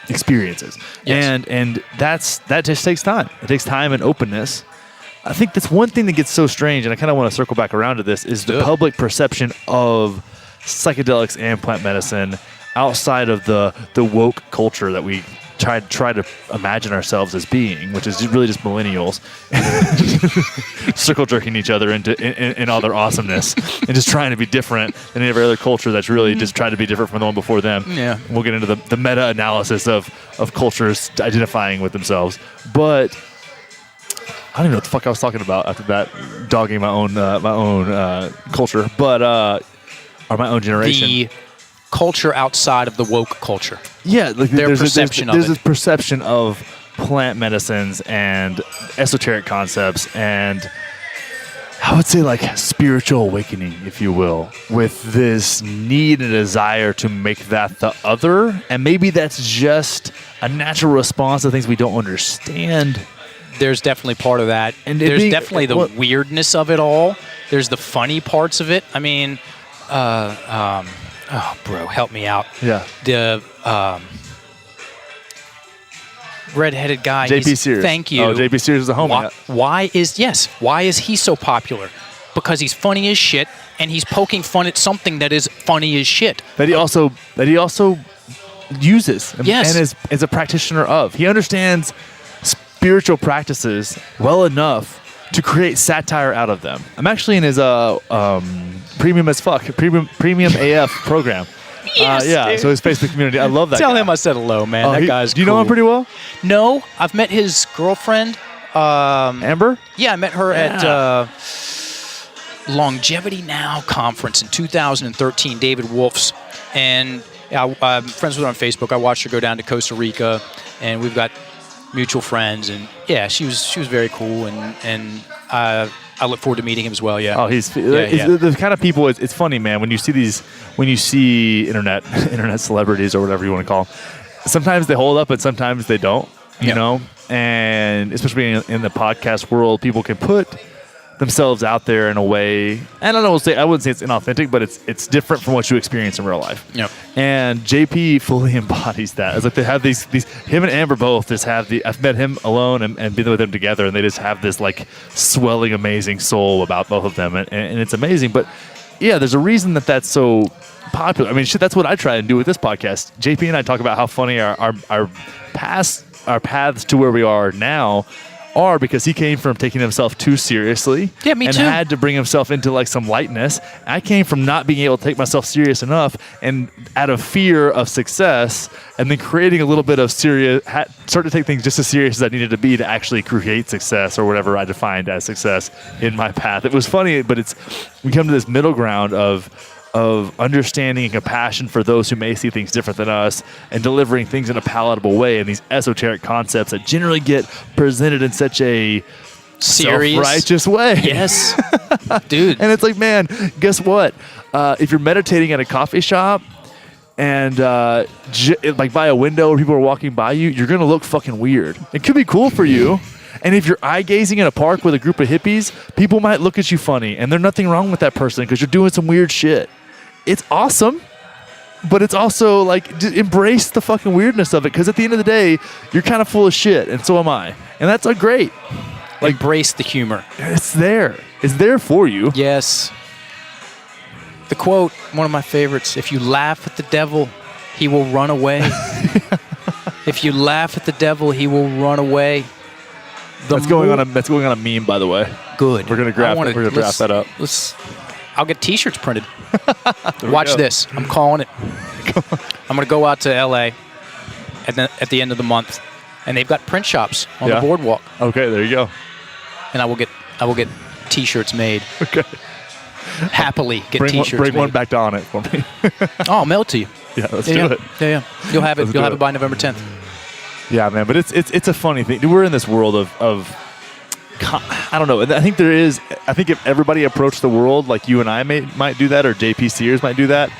experiences. Yes. And that just takes time. It takes time and openness. I think that's one thing that gets so strange, and I kind of want to circle back around to this, is the public perception of psychedelics and plant medicine outside of the woke culture that we try to imagine ourselves as being, which is really just millennials circle jerking each other in all their awesomeness and just trying to be different than every other culture that's really just trying to be different from the one before them. Yeah. We'll get into the meta-analysis of cultures identifying with themselves. But I don't even know what the fuck I was talking about after that, dogging my own culture, but or my own generation. The culture outside of the woke culture. Yeah, like there's this perception of plant medicines and esoteric concepts and I would say like spiritual awakening, if you will, with this need and desire to make that the other. And maybe that's just a natural response to things we don't understand. There's definitely part of that. And there's definitely the weirdness of it all. There's the funny parts of it. I mean, oh, bro, help me out. Yeah. The redheaded guy. JP Sears. Thank you. Oh, JP Sears is a homie. Why is he so popular? Because he's funny as shit, and he's poking fun at something that is funny as shit. That he also uses and is a practitioner of. He understands spiritual practices well enough to create satire out of them. I'm actually in his premium as fuck, premium AF program. Yes, so his Facebook community. I love that Tell guy. him I said hello, man. That guy's Do you know him pretty well? No, I've met his girlfriend. Amber? Yeah, I met her at Longevity Now conference in 2013, David Wolf's. And I'm friends with her on Facebook. I watched her go down to Costa Rica, and we've got mutual friends. And yeah, she was very cool, and I look forward to meeting him as well. Yeah. Oh, he's the kind of people. It's funny, man. When you see internet celebrities or whatever you want to call them, sometimes they hold up and sometimes they don't. You know, and especially in the podcast world, people can put themselves out there in a way, and I wouldn't say it's inauthentic, but it's different from what you experience in real life. Yep. And JP fully embodies that. It's like they have these him and Amber both just have I've met him alone and been with them together, and they just have this like swelling, amazing soul about both of them, and it's amazing. But yeah, there's a reason that that's so popular. I mean, shit, that's what I try and do with this podcast. JP and I talk about how funny our paths to where we are now are, because he came from taking himself too seriously. Yeah, me and too. had to bring himself into like some lightness. I came from not being able to take myself serious enough, and out of fear of success, and then creating a little bit of serious, started to take things just as serious as I needed to be to actually create success, or whatever I defined as success in my path. It was funny, but we come to this middle ground of understanding and compassion for those who may see things different than us, and delivering things in a palatable way, and these esoteric concepts that generally get presented in such a Serious, self-righteous way. Yes, dude. And it's like, man, guess what? If you're meditating at a coffee shop and like by a window where people are walking by you, you're gonna look fucking weird. It could be cool for you. And if you're eye gazing in a park with a group of hippies, people might look at you funny, and there's nothing wrong with that person because you're doing some weird shit. It's awesome, but it's also like, embrace the fucking weirdness of it, because at the end of the day, you're kind of full of shit, and so am I. And that's great. Like, embrace the humor. It's there. It's there for you. Yes. The quote, one of my favorites: "If you laugh at the devil, he will run away." If you laugh at the devil, he will run away. That's going on a meme, by the way. Good. We're gonna draft that up. I'll get T-shirts printed. Watch this. I'm calling it. I'm gonna go out to LA at the end of the month, and they've got print shops on the boardwalk. Okay, there you go. And I will get T-shirts made. Okay. Happily get T-shirts made. Bring one back on it for me. Oh, I'll mail it to you. Yeah, let's do it. Yeah. You'll have it. You'll have it by November 10th. Yeah, man, but it's a funny thing. We're in this world of I don't know. I think if everybody approached the world like you and I might do that, or JP Sears might do that,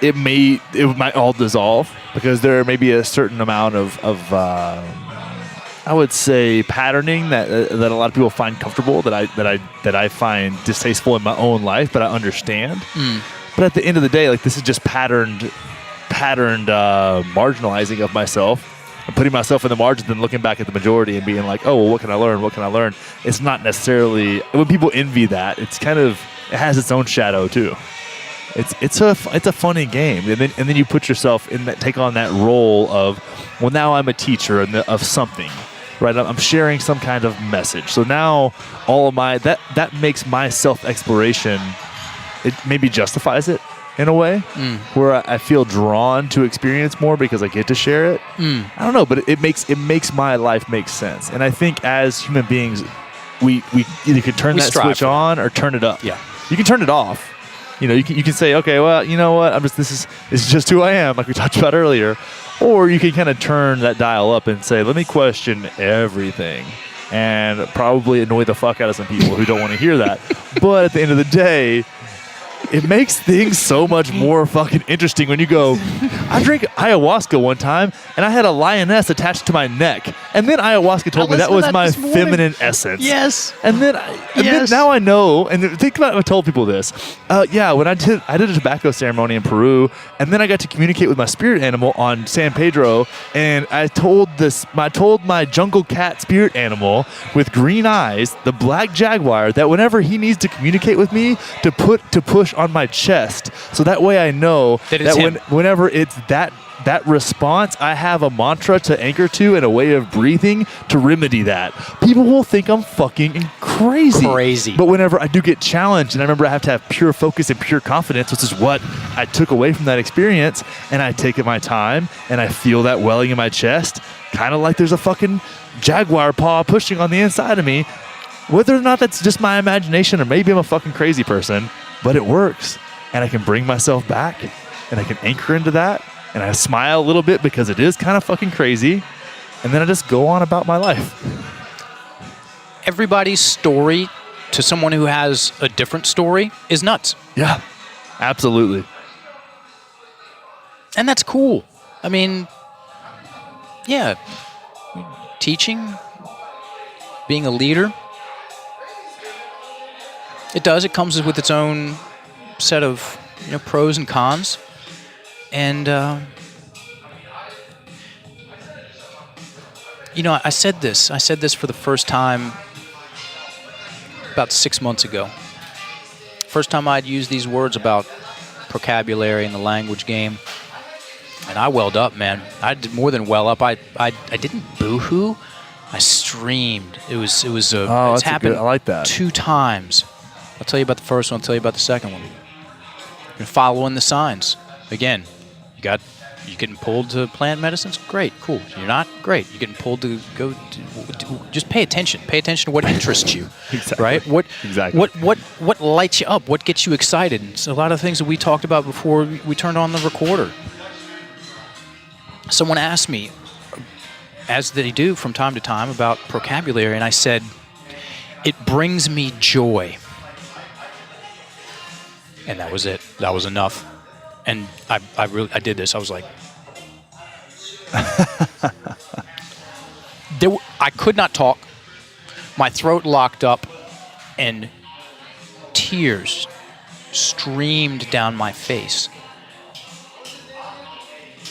it might all dissolve, because there may be a certain amount of I would say patterning that a lot of people find comfortable, that I find distasteful in my own life, but I understand. But at the end of the day, like, this is just patterned marginalizing of myself, and putting myself in the margins and looking back at the majority and being like, oh, well, what can I learn? It's not necessarily, when people envy that, it has its own shadow too. It's a funny game, and then you put yourself in that, take on that role of, well, now I'm a teacher of something, right? I'm sharing some kind of message. So now all of that makes my self-exploration, it maybe justifies it in a way, where I feel drawn to experience more because I get to share it. I don't know, but it makes my life make sense. And I think as human beings, we either can turn that switch on or turn it up. Yeah, you can turn it off. You know, you can say, okay, well, you know what? This is just who I am, like we talked about earlier. Or you can kind of turn that dial up and say, let me question everything, and probably annoy the fuck out of some people who don't want to hear that. But at the end of the day, it makes things so much more fucking interesting when you go, I drank ayahuasca one time and I had a lioness attached to my neck. And then ayahuasca told me that was my feminine essence. Yes. And then now I know, and think about it, I told people this. When I did a tobacco ceremony in Peru, and then I got to communicate with my spirit animal on San Pedro, and I told my jungle cat spirit animal with green eyes, the black jaguar, that whenever he needs to communicate with me, to push on my chest, so that way I know that whenever it's that response, I have a mantra to anchor to and a way of breathing to remedy that. People will think I'm fucking crazy. But whenever I do get challenged, and I remember I have to have pure focus and pure confidence, which is what I took away from that experience, and I take my time and I feel that welling in my chest, kind of like there's a fucking jaguar paw pushing on the inside of me. Whether or not that's just my imagination, or maybe I'm a fucking crazy person, but it works, and I can bring myself back, and I can anchor into that, and I smile a little bit because it is kind of fucking crazy, and then I just go on about my life. Everybody's story to someone who has a different story is nuts. Yeah, absolutely. And that's cool. I mean, yeah, teaching, being a leader, it comes with its own set of pros and cons. And, I said this for the first time about 6 months ago. first time I'd used these words about vocabulary in the language game, and I welled up, man. I did more than well up. I didn't boo-hoo. I streamed. It's happened I like that. 2 times. I'll tell you about the first one. I'll tell you about the second one. You're following the signs. Again, you getting pulled to plant medicines? Great, cool. You're not? Great. You're getting pulled to go. Just pay attention. Pay attention to what interests you. Exactly. Right? What lights you up? What gets you excited? And so a lot of things that we talked about before we turned on the recorder. Someone asked me, as they do from time to time, about vocabulary, and I said, it brings me joy. And that was it. That was enough. And I did this. I was like, I could not talk. My throat locked up, and tears streamed down my face.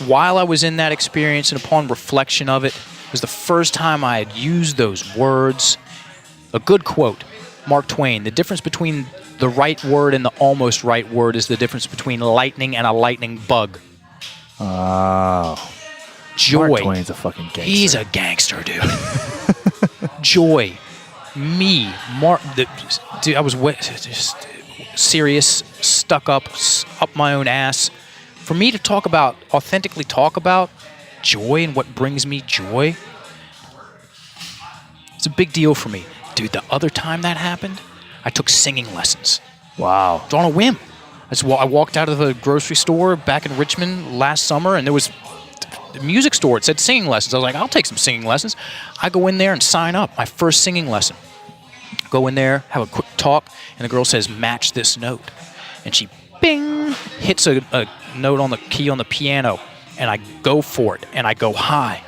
While I was in that experience, and upon reflection of it, it was the first time I had used those words. A good quote, Mark Twain: the difference between the right word and the almost right word is the difference between lightning and a lightning bug. Oh. Joy. Mark Twain's a fucking gangster. He's a gangster, dude. Joy. Me. Dude, I was just serious, stuck up my own ass. For me to authentically talk about joy and what brings me joy, it's a big deal for me. Dude, the other time that happened, I took singing lessons. Wow. On a whim. I walked out of the grocery store back in Richmond last summer, and there was a music store. It said singing lessons. I was like, I'll take some singing lessons. I go in there and sign up. My first singing lesson. Go in there, have a quick talk, and the girl says, match this note. And she, bing, hits a note on the key on the piano, and I go for it, and I go high.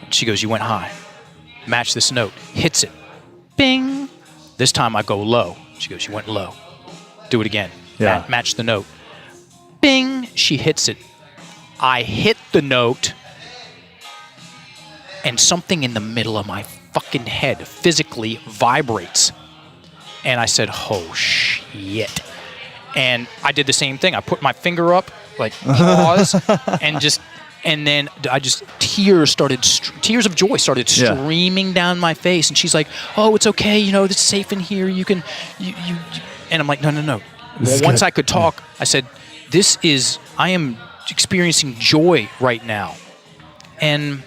And she goes, you went high. Match this note. Hits it. Bing. This time I go low. She goes, you went low. Do it again. Yeah. Match the note. Bing. She hits it. I hit the note, and something in the middle of my fucking head physically vibrates. And I said, oh, shit. And I did the same thing. I put my finger up, like pause, and then tears of joy started streaming down my face. And she's like, oh, it's okay. It's safe in here. You can, and I'm like, no. Once I could talk, I said, I am experiencing joy right now. And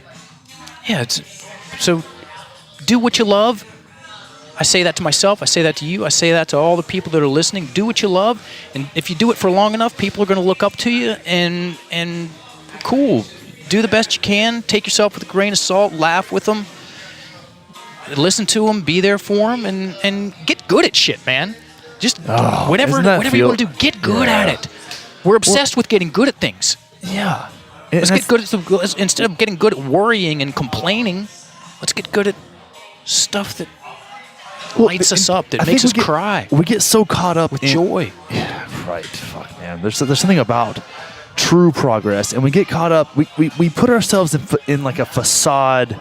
yeah, so do what you love. I say that to myself. I say that to you. I say that to all the people that are listening. Do what you love. And if you do it for long enough, people are going to look up to you and cool. Do the best you can. Take yourself with a grain of salt. Laugh with them. Listen to them. Be there for them. And get good at shit, man. Just whatever you want to do, get good at it. We're obsessed with getting good at things. Yeah. Let's get good at instead of getting good at worrying and complaining, let's get good at stuff that lights us up, that makes us cry. We get so caught up with joy. Yeah, right. Fuck, man. There's something about true progress, and we get caught up. We put ourselves in like a facade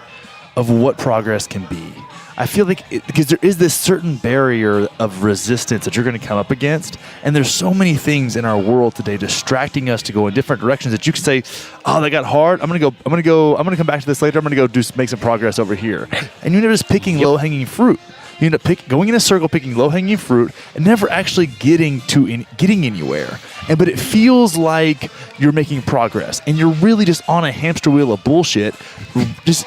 of what progress can be. I feel like because there is this certain barrier of resistance that you're going to come up against, and there's so many things in our world today distracting us to go in different directions that you can say, "Oh, that got hard. I'm going to come back to this later. I'm going to go make some progress over here." And you end up just picking low-hanging fruit. You end up going in a circle, picking low-hanging fruit, and never actually getting anywhere. But it feels like you're making progress, and you're really just on a hamster wheel of bullshit. Just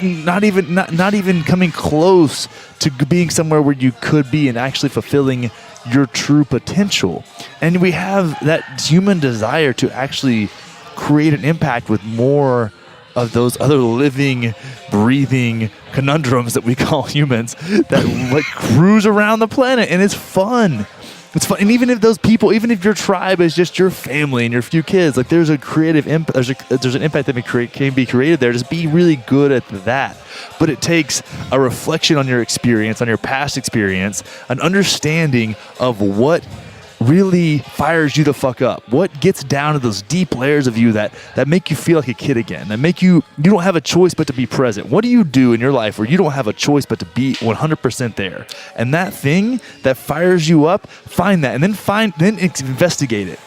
not even coming close to being somewhere where you could be and actually fulfilling your true potential. And we have that human desire to actually create an impact with more of those other living, breathing conundrums that we call humans that like cruise around the planet, and it's fun. It's fun. And even if those people, even if your tribe is just your family and your few kids, like there's a creative impact, there's an impact that can be created there. Just be really good at that. But it takes a reflection on your experience, on your past experience, an understanding of what really fires you the fuck up? What gets down to those deep layers of you that make you feel like a kid again? That make you don't have a choice but to be present. What do you do in your life where you don't have a choice but to be 100% there? And that thing that fires you up, find that, and then investigate it.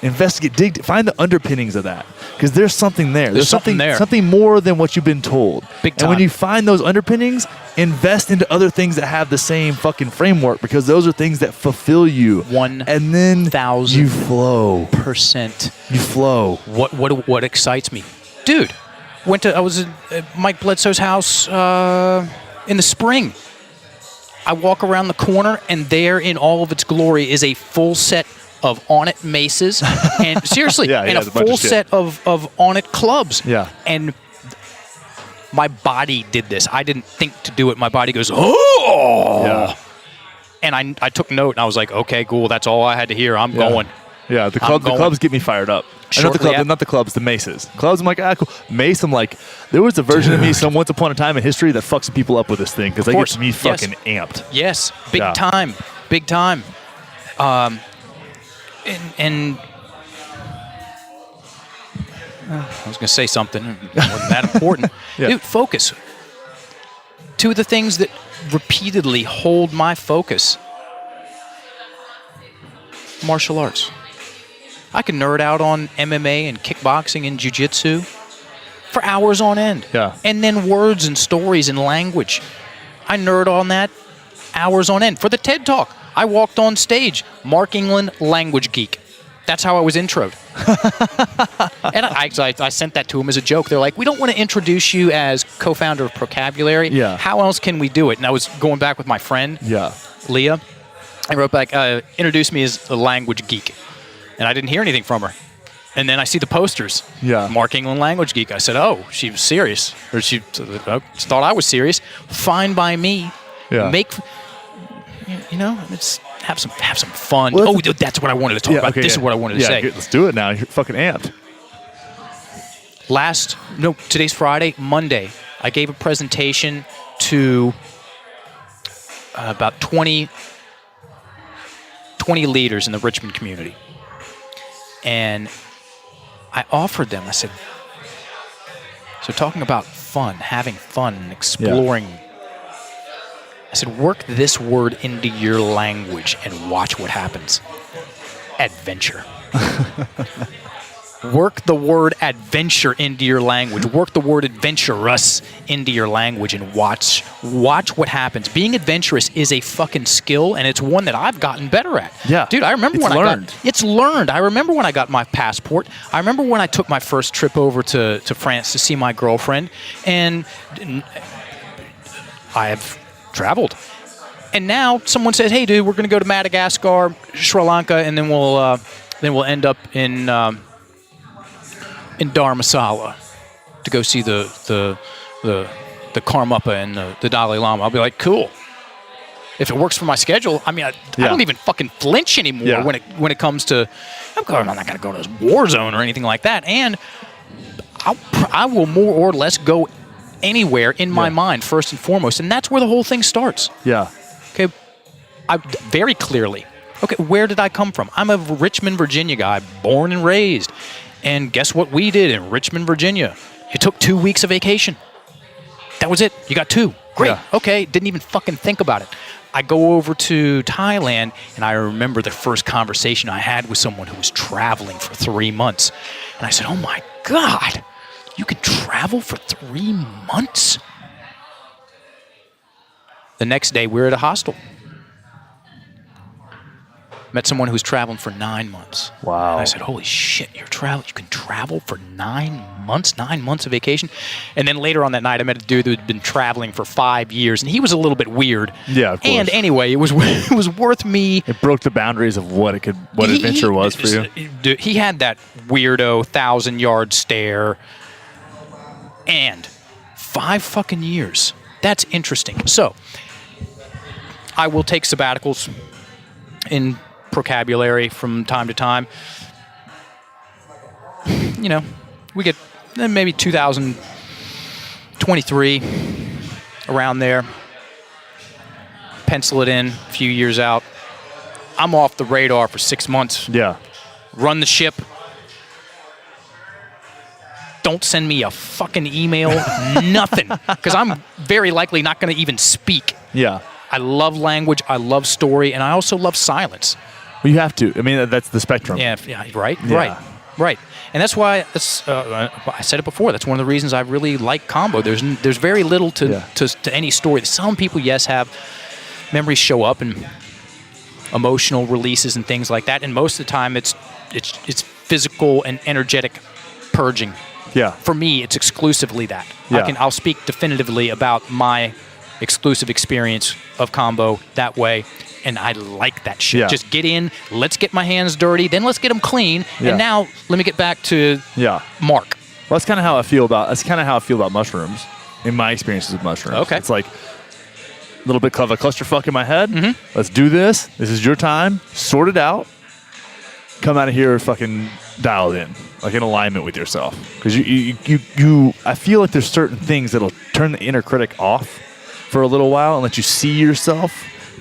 Find the underpinnings of that, because there's something there. There's something there. Something more than what you've been told. Big time. And when you find those underpinnings, invest into other things that have the same fucking framework, because those are things that fulfill you. And then 1,000% you flow. You flow. What excites me, dude? I was at Mike Bledsoe's house in the spring. I walk around the corner, and there, in all of its glory, is a full set of On-It maces, and seriously, and a full set of On-It clubs. Yeah. And my body did this. I didn't think to do it. My body goes, oh! Yeah. And I took note, and I was like, okay, cool. That's all I had to hear. I'm going. Yeah, the clubs get me fired up. Not the clubs, the maces. Clubs, I'm like, cool. Mace, I'm like, there was a version of me once upon a time in history that fucks people up with this thing, because they get me fucking amped. Yes, big time. And I was going to say something. It wasn't that important. Dude, focus. Two of the things that repeatedly hold my focus: martial arts. I can nerd out on MMA and kickboxing and jiu-jitsu for hours on end. Yeah. And then words and stories and language. I nerd on that hours on end. For the TED Talk, I walked on stage, Mark England, language geek. That's how I was introed. And I sent that to him as a joke. They're like, we don't want to introduce you as co-founder of Vocabulary. Yeah. How else can we do it? And I was going back with my friend, Leah. I wrote back, introduce me as a language geek. And I didn't hear anything from her. And then I see the posters. Yeah. Mark England, language geek. I said, oh, she was serious. Or she thought I was serious. Fine by me. Yeah. Let's have some fun. Well, that's what I wanted to talk about. This is what I wanted to say. Let's do it now. You're fucking amped. Today's Friday. Monday, I gave a presentation to about 20 leaders in the Richmond community. And I offered them, I said, so talking about fun, having fun, and exploring. I said, work this word into your language and watch what happens. Adventure. Work the word adventure into your language. Work the word adventurous into your language and watch what happens. Being adventurous is a fucking skill, and it's one that I've gotten better at. Yeah. Dude, I remember it's learned. I remember when I got my passport. I remember when I took my first trip over to France to see my girlfriend, and I have traveled. And now someone says, hey, dude, we're going to go to Madagascar, Sri Lanka, and then we'll end up in Dharamsala to go see the Karmapa and the Dalai Lama. I'll be like, cool. If it works for my schedule, I mean, I don't even fucking flinch anymore when it comes to. I'm not going to go to this war zone or anything like that. And I will more or less go anywhere in my mind first and foremost, and that's where the whole thing starts. Yeah. Okay. Very clearly. Okay, where did I come from? I'm a Richmond, Virginia guy, born and raised. And guess what we did in Richmond, Virginia? You took 2 weeks of vacation. That was it. You got 2. Great. Yeah. Okay. Didn't even fucking think about it. I go over to Thailand, and I remember the first conversation I had with someone who was traveling for 3 months. And I said, oh my God, you could travel for 3 months? The next day, we were at a hostel. Met someone who was traveling for 9 months. Wow. And I said, holy shit, you can travel for 9 months, 9 months of vacation? And then later on that night, I met a dude who had been traveling for 5 years, and he was a little bit weird. Yeah, of course. And anyway, it was worth me. It broke the boundaries of what adventure was for you. Dude, he had that weirdo 1,000-yard stare. And 5 fucking years. That's interesting. So, I will take sabbaticals in vocabulary from time to time. We get maybe 2023, around there. Pencil it in a few years out. I'm off the radar for 6 months. Yeah. Run the ship. Don't send me a fucking email, nothing, because I'm very likely not going to even speak. Yeah. I love language, I love story, and I also love silence. Well, you have to. I mean, that's the spectrum. Yeah, right. And that's why I said it before. That's one of the reasons I really like combo. There's very little to any story. Some people, yes, have memories show up and emotional releases and things like that, and most of the time it's physical and energetic purging. Yeah. For me, it's exclusively that. Yeah. I'll speak definitively about my exclusive experience of combo that way, and I like that shit. Yeah. Just get in, let's get my hands dirty, then let's get them clean, Yeah. and now let me get back to Mark. Well, that's kind of how I feel about mushrooms in my experiences with mushrooms. Okay. It's like a little bit of a clusterfuck in my head. Mm-hmm. Let's do this. This is your time. Sort it out. Come out of here fucking dialed in, like in alignment with yourself. Because you I feel like there's certain things that'll turn the inner critic off for a little while and let you see yourself.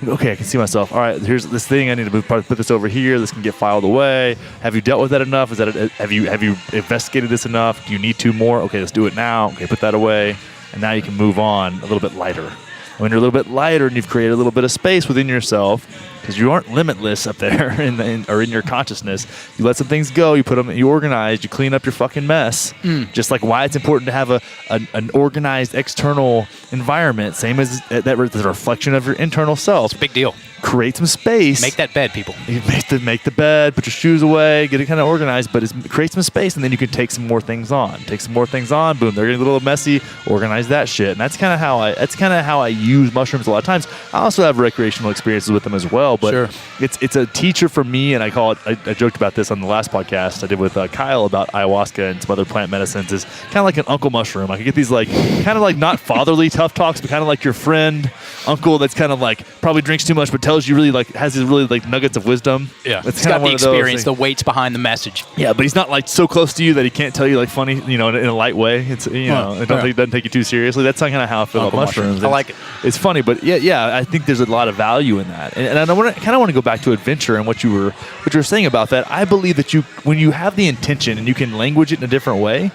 Okay, I can see myself. All right, here's this thing. I need to put this over here. This can get filed away. Have you dealt with that enough? Have you investigated this enough? Do you need to more? Okay, let's do it now. Okay, put that away. And now you can move on a little bit lighter. When you're a little bit lighter and you've created a little bit of space within yourself, because you aren't limitless up there in your consciousness, you let some things go, you put them, you organize, you clean up your fucking mess. Just like why it's important to have an organized external environment, same as that the reflection of your internal self. It's a big deal. Create some space. Make that bed, people. You make the bed, put your shoes away, get it kind of organized, but create some space, and then you can take some more things on. Boom, they're getting a little messy. Organize that shit, and that's kind of how I use mushrooms a lot of times. I also have recreational experiences with them as well, but sure. It's a teacher for me, and I call it. I joked about this on the last podcast I did with Kyle about ayahuasca and some other plant medicines. Is kind of like an uncle mushroom. I can get these like kind of like not fatherly tough talks, but kind of like your friend uncle that's kind of like probably drinks too much, but tells you really like has these really like nuggets of wisdom. Yeah, it's he's got the experience, the weight's behind the message. Yeah, but he's not like so close to you that he can't tell you like funny, in a light way. It's it doesn't take you too seriously. That's kind of how I feel about mushrooms. I like it. It's funny, but yeah, I think there's a lot of value in that, and I kind of want to go back to adventure and what you were saying about that. I believe that when you have the intention and you can language it in a different way,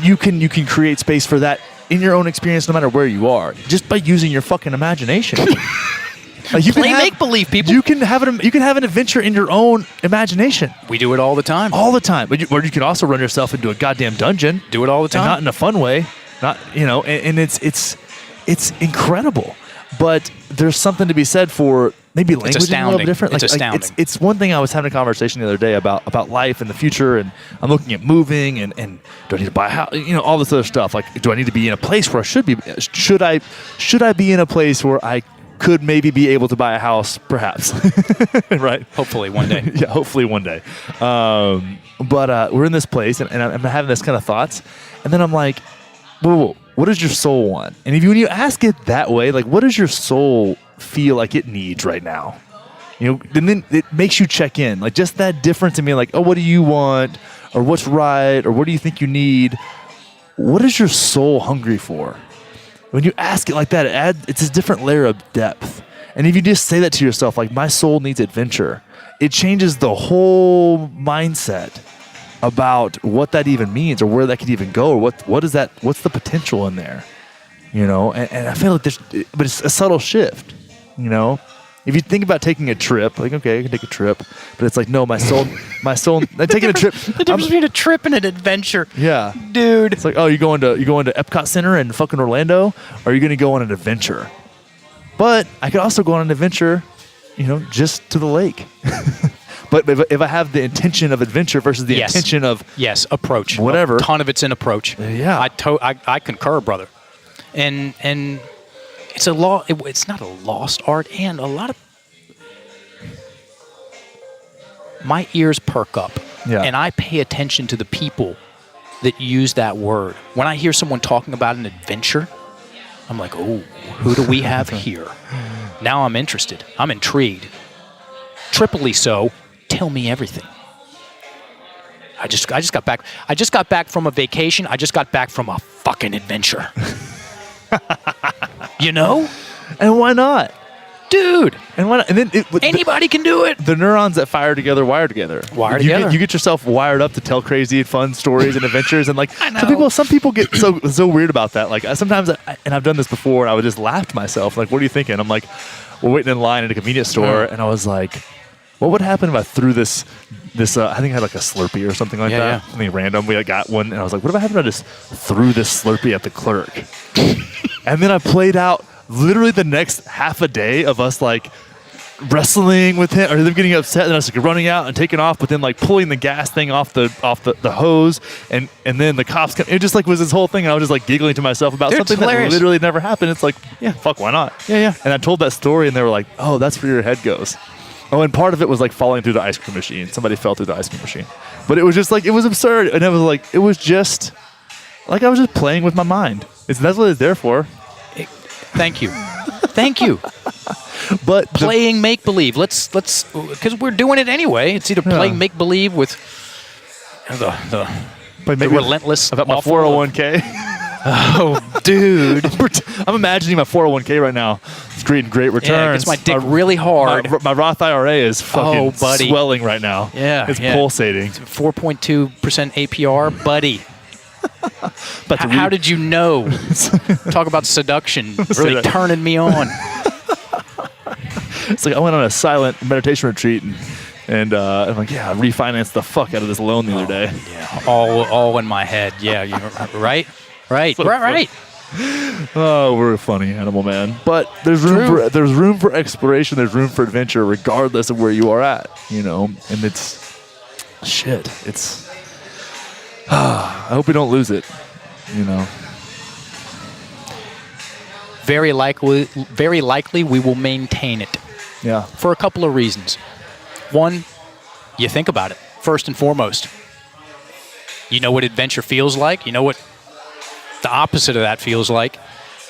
you can create space for that in your own experience, no matter where you are, just by using your fucking imagination. Like you Play make-believe, people. You can have an adventure in your own imagination. We do it all the time. All the time. Or you can also run yourself into a goddamn dungeon. Do it all the time. And not in a fun way. Not and it's incredible. But there's something to be said for maybe language a little bit different. It's astounding. It's one thing. I was having a conversation the other day about life and the future, and I'm looking at moving and do I need to buy a house? All this other stuff. Like, do I need to be in a place where I should be? Should I be in a place where I could maybe be able to buy a house, perhaps? Right? Hopefully one day. Yeah, hopefully one day. But we're in this place, and I'm having this kind of thoughts, and then I'm like, whoa. What does your soul want? And when you ask it that way, like, what does your soul feel like it needs right now? And then it makes you check in. Like, just that difference in being like, oh, what do you want? Or what's right? Or what do you think you need? What is your soul hungry for? When you ask it like that, it's a different layer of depth. And if you just say that to yourself, like, my soul needs adventure, it changes the whole mindset about what that even means, or where that could even go, or what is that? What's the potential in there? And I feel like but it's a subtle shift. If you think about taking a trip, like, okay, I can take a trip, but it's like, no, my soul, taking a trip. The difference between a trip and an adventure. Yeah, dude. It's like, oh, you going to Epcot Center in fucking Orlando, or are you going to go on an adventure? But I could also go on an adventure, just to the lake. But if I have the intention of adventure versus the intention of approach, whatever, a ton of it's an approach. Yeah, I concur, brother. And it's it's not a lost art, and a lot of my ears perk up, and I pay attention to the people that use that word. When I hear someone talking about an adventure, I'm like, oh, who do we have here? Now I'm interested. I'm intrigued. Triply so. Tell me everything. I just got back. I just got back from a vacation. I just got back from a fucking adventure. And why not? dude. And then Anybody can do it. the neurons that fire together wire together. You get yourself wired up to tell crazy and fun stories and adventures. And like I know. some people get so weird about that. Like sometimes, and I've done this before, and I would just laugh to myself. Like, what are you thinking? I'm like, we're waiting in line at a convenience store, and I was like, what would happen if I threw this I think I had like a Slurpee or something like that. Yeah. Something random. We got one, and I was like, what if I happened if I just threw this Slurpee at the clerk? And then I played out literally the next half a day of us like wrestling with him, or them getting upset, and us like running out and taking off, but then like pulling the gas thing off the hose, and then the cops come. It just like was this whole thing, and I was just like giggling to myself about something that literally never happened. It's like, yeah, fuck, why not? Yeah. And I told that story, and they were like, oh, that's where your head goes. Oh, and part of it was like falling through the ice cream machine. Somebody fell through the ice cream machine, but it was just like, it was absurd, and it was like, it was just like I was just playing with my mind. That's what it's there for. Thank you. Thank you. But playing make believe. Let's because we're doing it anyway. It's either playing make believe with the relentless. About my 401k. Oh, dude. I'm imagining my 401k right now. It's creating great returns. Yeah, it's my dick really hard. My Roth IRA is fucking swelling right now. Yeah, it's pulsating. 4.2% APR, buddy. How did you know? Talk about seduction. Really turning me on. It's like I went on a silent meditation retreat, and I'm like, yeah, I refinanced the fuck out of this loan the other day. Yeah, all in my head. Yeah, right. Oh, we're a funny animal, man. But there's room for exploration. There's room for adventure, regardless of where you are at. And it's shit. It's. I hope we don't lose it. Very likely, we will maintain it. Yeah. For a couple of reasons. One, you think about it first and foremost. You know what adventure feels like. You know what the opposite of that feels like.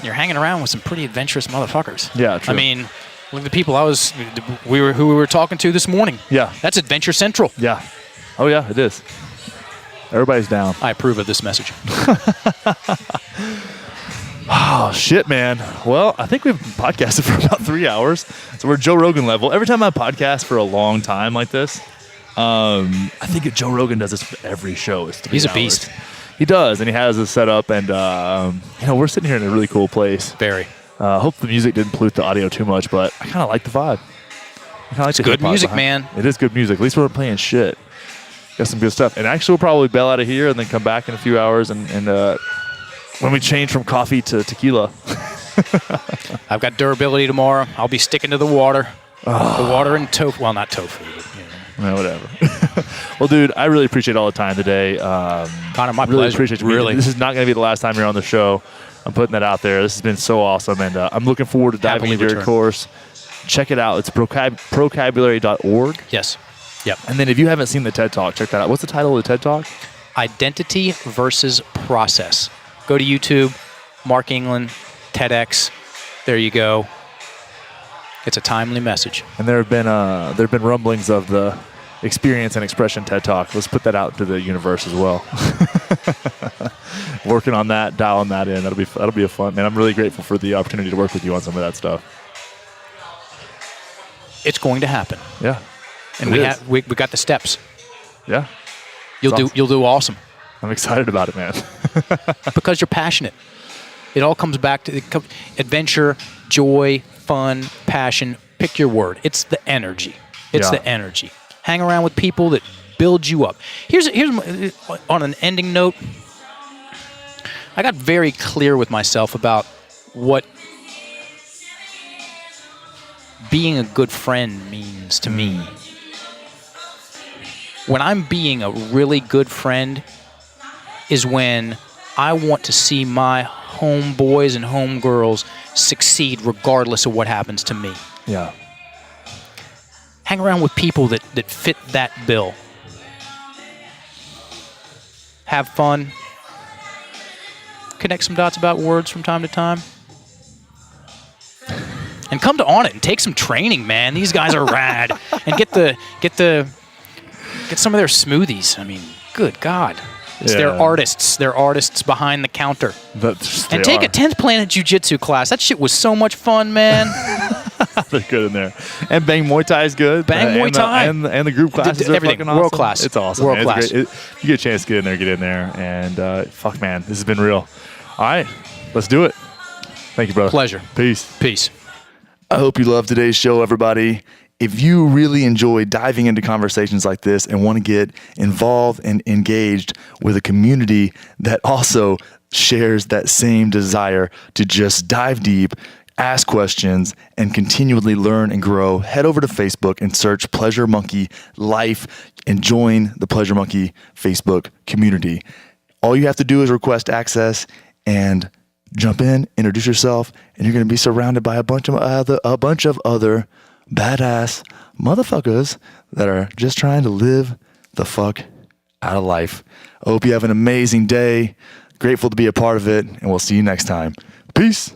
You're hanging around with some pretty adventurous motherfuckers. Yeah, true. I mean, look at the people who we were talking to this morning. Yeah. That's Adventure Central. Yeah. Oh yeah, it is. Everybody's down. I approve of this message. Oh, shit, man. Well, I think we've podcasted for about 3 hours. So we're Joe Rogan level. Every time I podcast for a long time like this, I think Joe Rogan does this for every show. It's 3 hours. He's a beast. He does, and he has this set up, and we're sitting here in a really cool place. Very. Hope the music didn't pollute the audio too much, but I kind of like the vibe. It's good music, man. It is good music. At least we're not playing shit. Got some good stuff. And actually, we'll probably bail out of here and then come back in a few hours and when we change from coffee to tequila. I've got durability tomorrow. I'll be sticking to the water. The water and tofu. Well, not tofu. But, No, whatever. Well, dude, I really appreciate all the time today. Connor, my really pleasure. Appreciate you. Really. This is not going to be the last time you're on the show. I'm putting that out there. This has been so awesome, and I'm looking forward to diving into your course. Check it out. It's procabulary.org. Yes. Yep. And then if you haven't seen the TED Talk, check that out. What's the title of the TED Talk? Identity versus process. Go to YouTube, Mark England, TEDx. There you go. It's a timely message. And there have been rumblings of the Experience and Expression TED Talk. Let's put that out to the universe as well. Working on that, dialing that in. That'll be a fun. Man, I'm really grateful for the opportunity to work with you on some of that stuff. It's going to happen. Yeah. And we got the steps. Yeah. You'll do awesome. I'm excited about it, man. Because you're passionate. It all comes back to adventure, joy, fun, passion. Pick your word. It's the energy. It's the energy. Hang around with people that build you up. Here's on an ending note. I got very clear with myself about what being a good friend means to me. When I'm being a really good friend is when I want to see my homeboys and homegirls succeed regardless of what happens to me. Yeah. Hang around with people that fit that bill. Have fun. Connect some dots about words from time to time. And come to On It and take some training, man. These guys are rad. And get some of their smoothies. I mean, good God. They're artists. They're artists behind the counter. And take a 10th Planet Jiu-Jitsu class. That shit was so much fun, man. They're good in there. And Bang Muay Thai is good. Bang Muay Thai. And the group classes are everything. fucking awesome. World class. It's awesome. World man. class. You get a chance to get in there. And fuck, man, this has been real. All right, let's do it. Thank you, brother. Pleasure. Peace. Peace. I hope you loved today's show, everybody. If you really enjoy diving into conversations like this and want to get involved and engaged with a community that also shares that same desire to just dive deep, ask questions, and continually learn and grow, head over to Facebook and search Pleasure Monkey Life and join the Pleasure Monkey Facebook community. All you have to do is request access and jump in, introduce yourself, and you're going to be surrounded by a bunch of other badass motherfuckers that are just trying to live the fuck out of life. I hope you have an amazing day. Grateful to be a part of it, and we'll see you next time. Peace.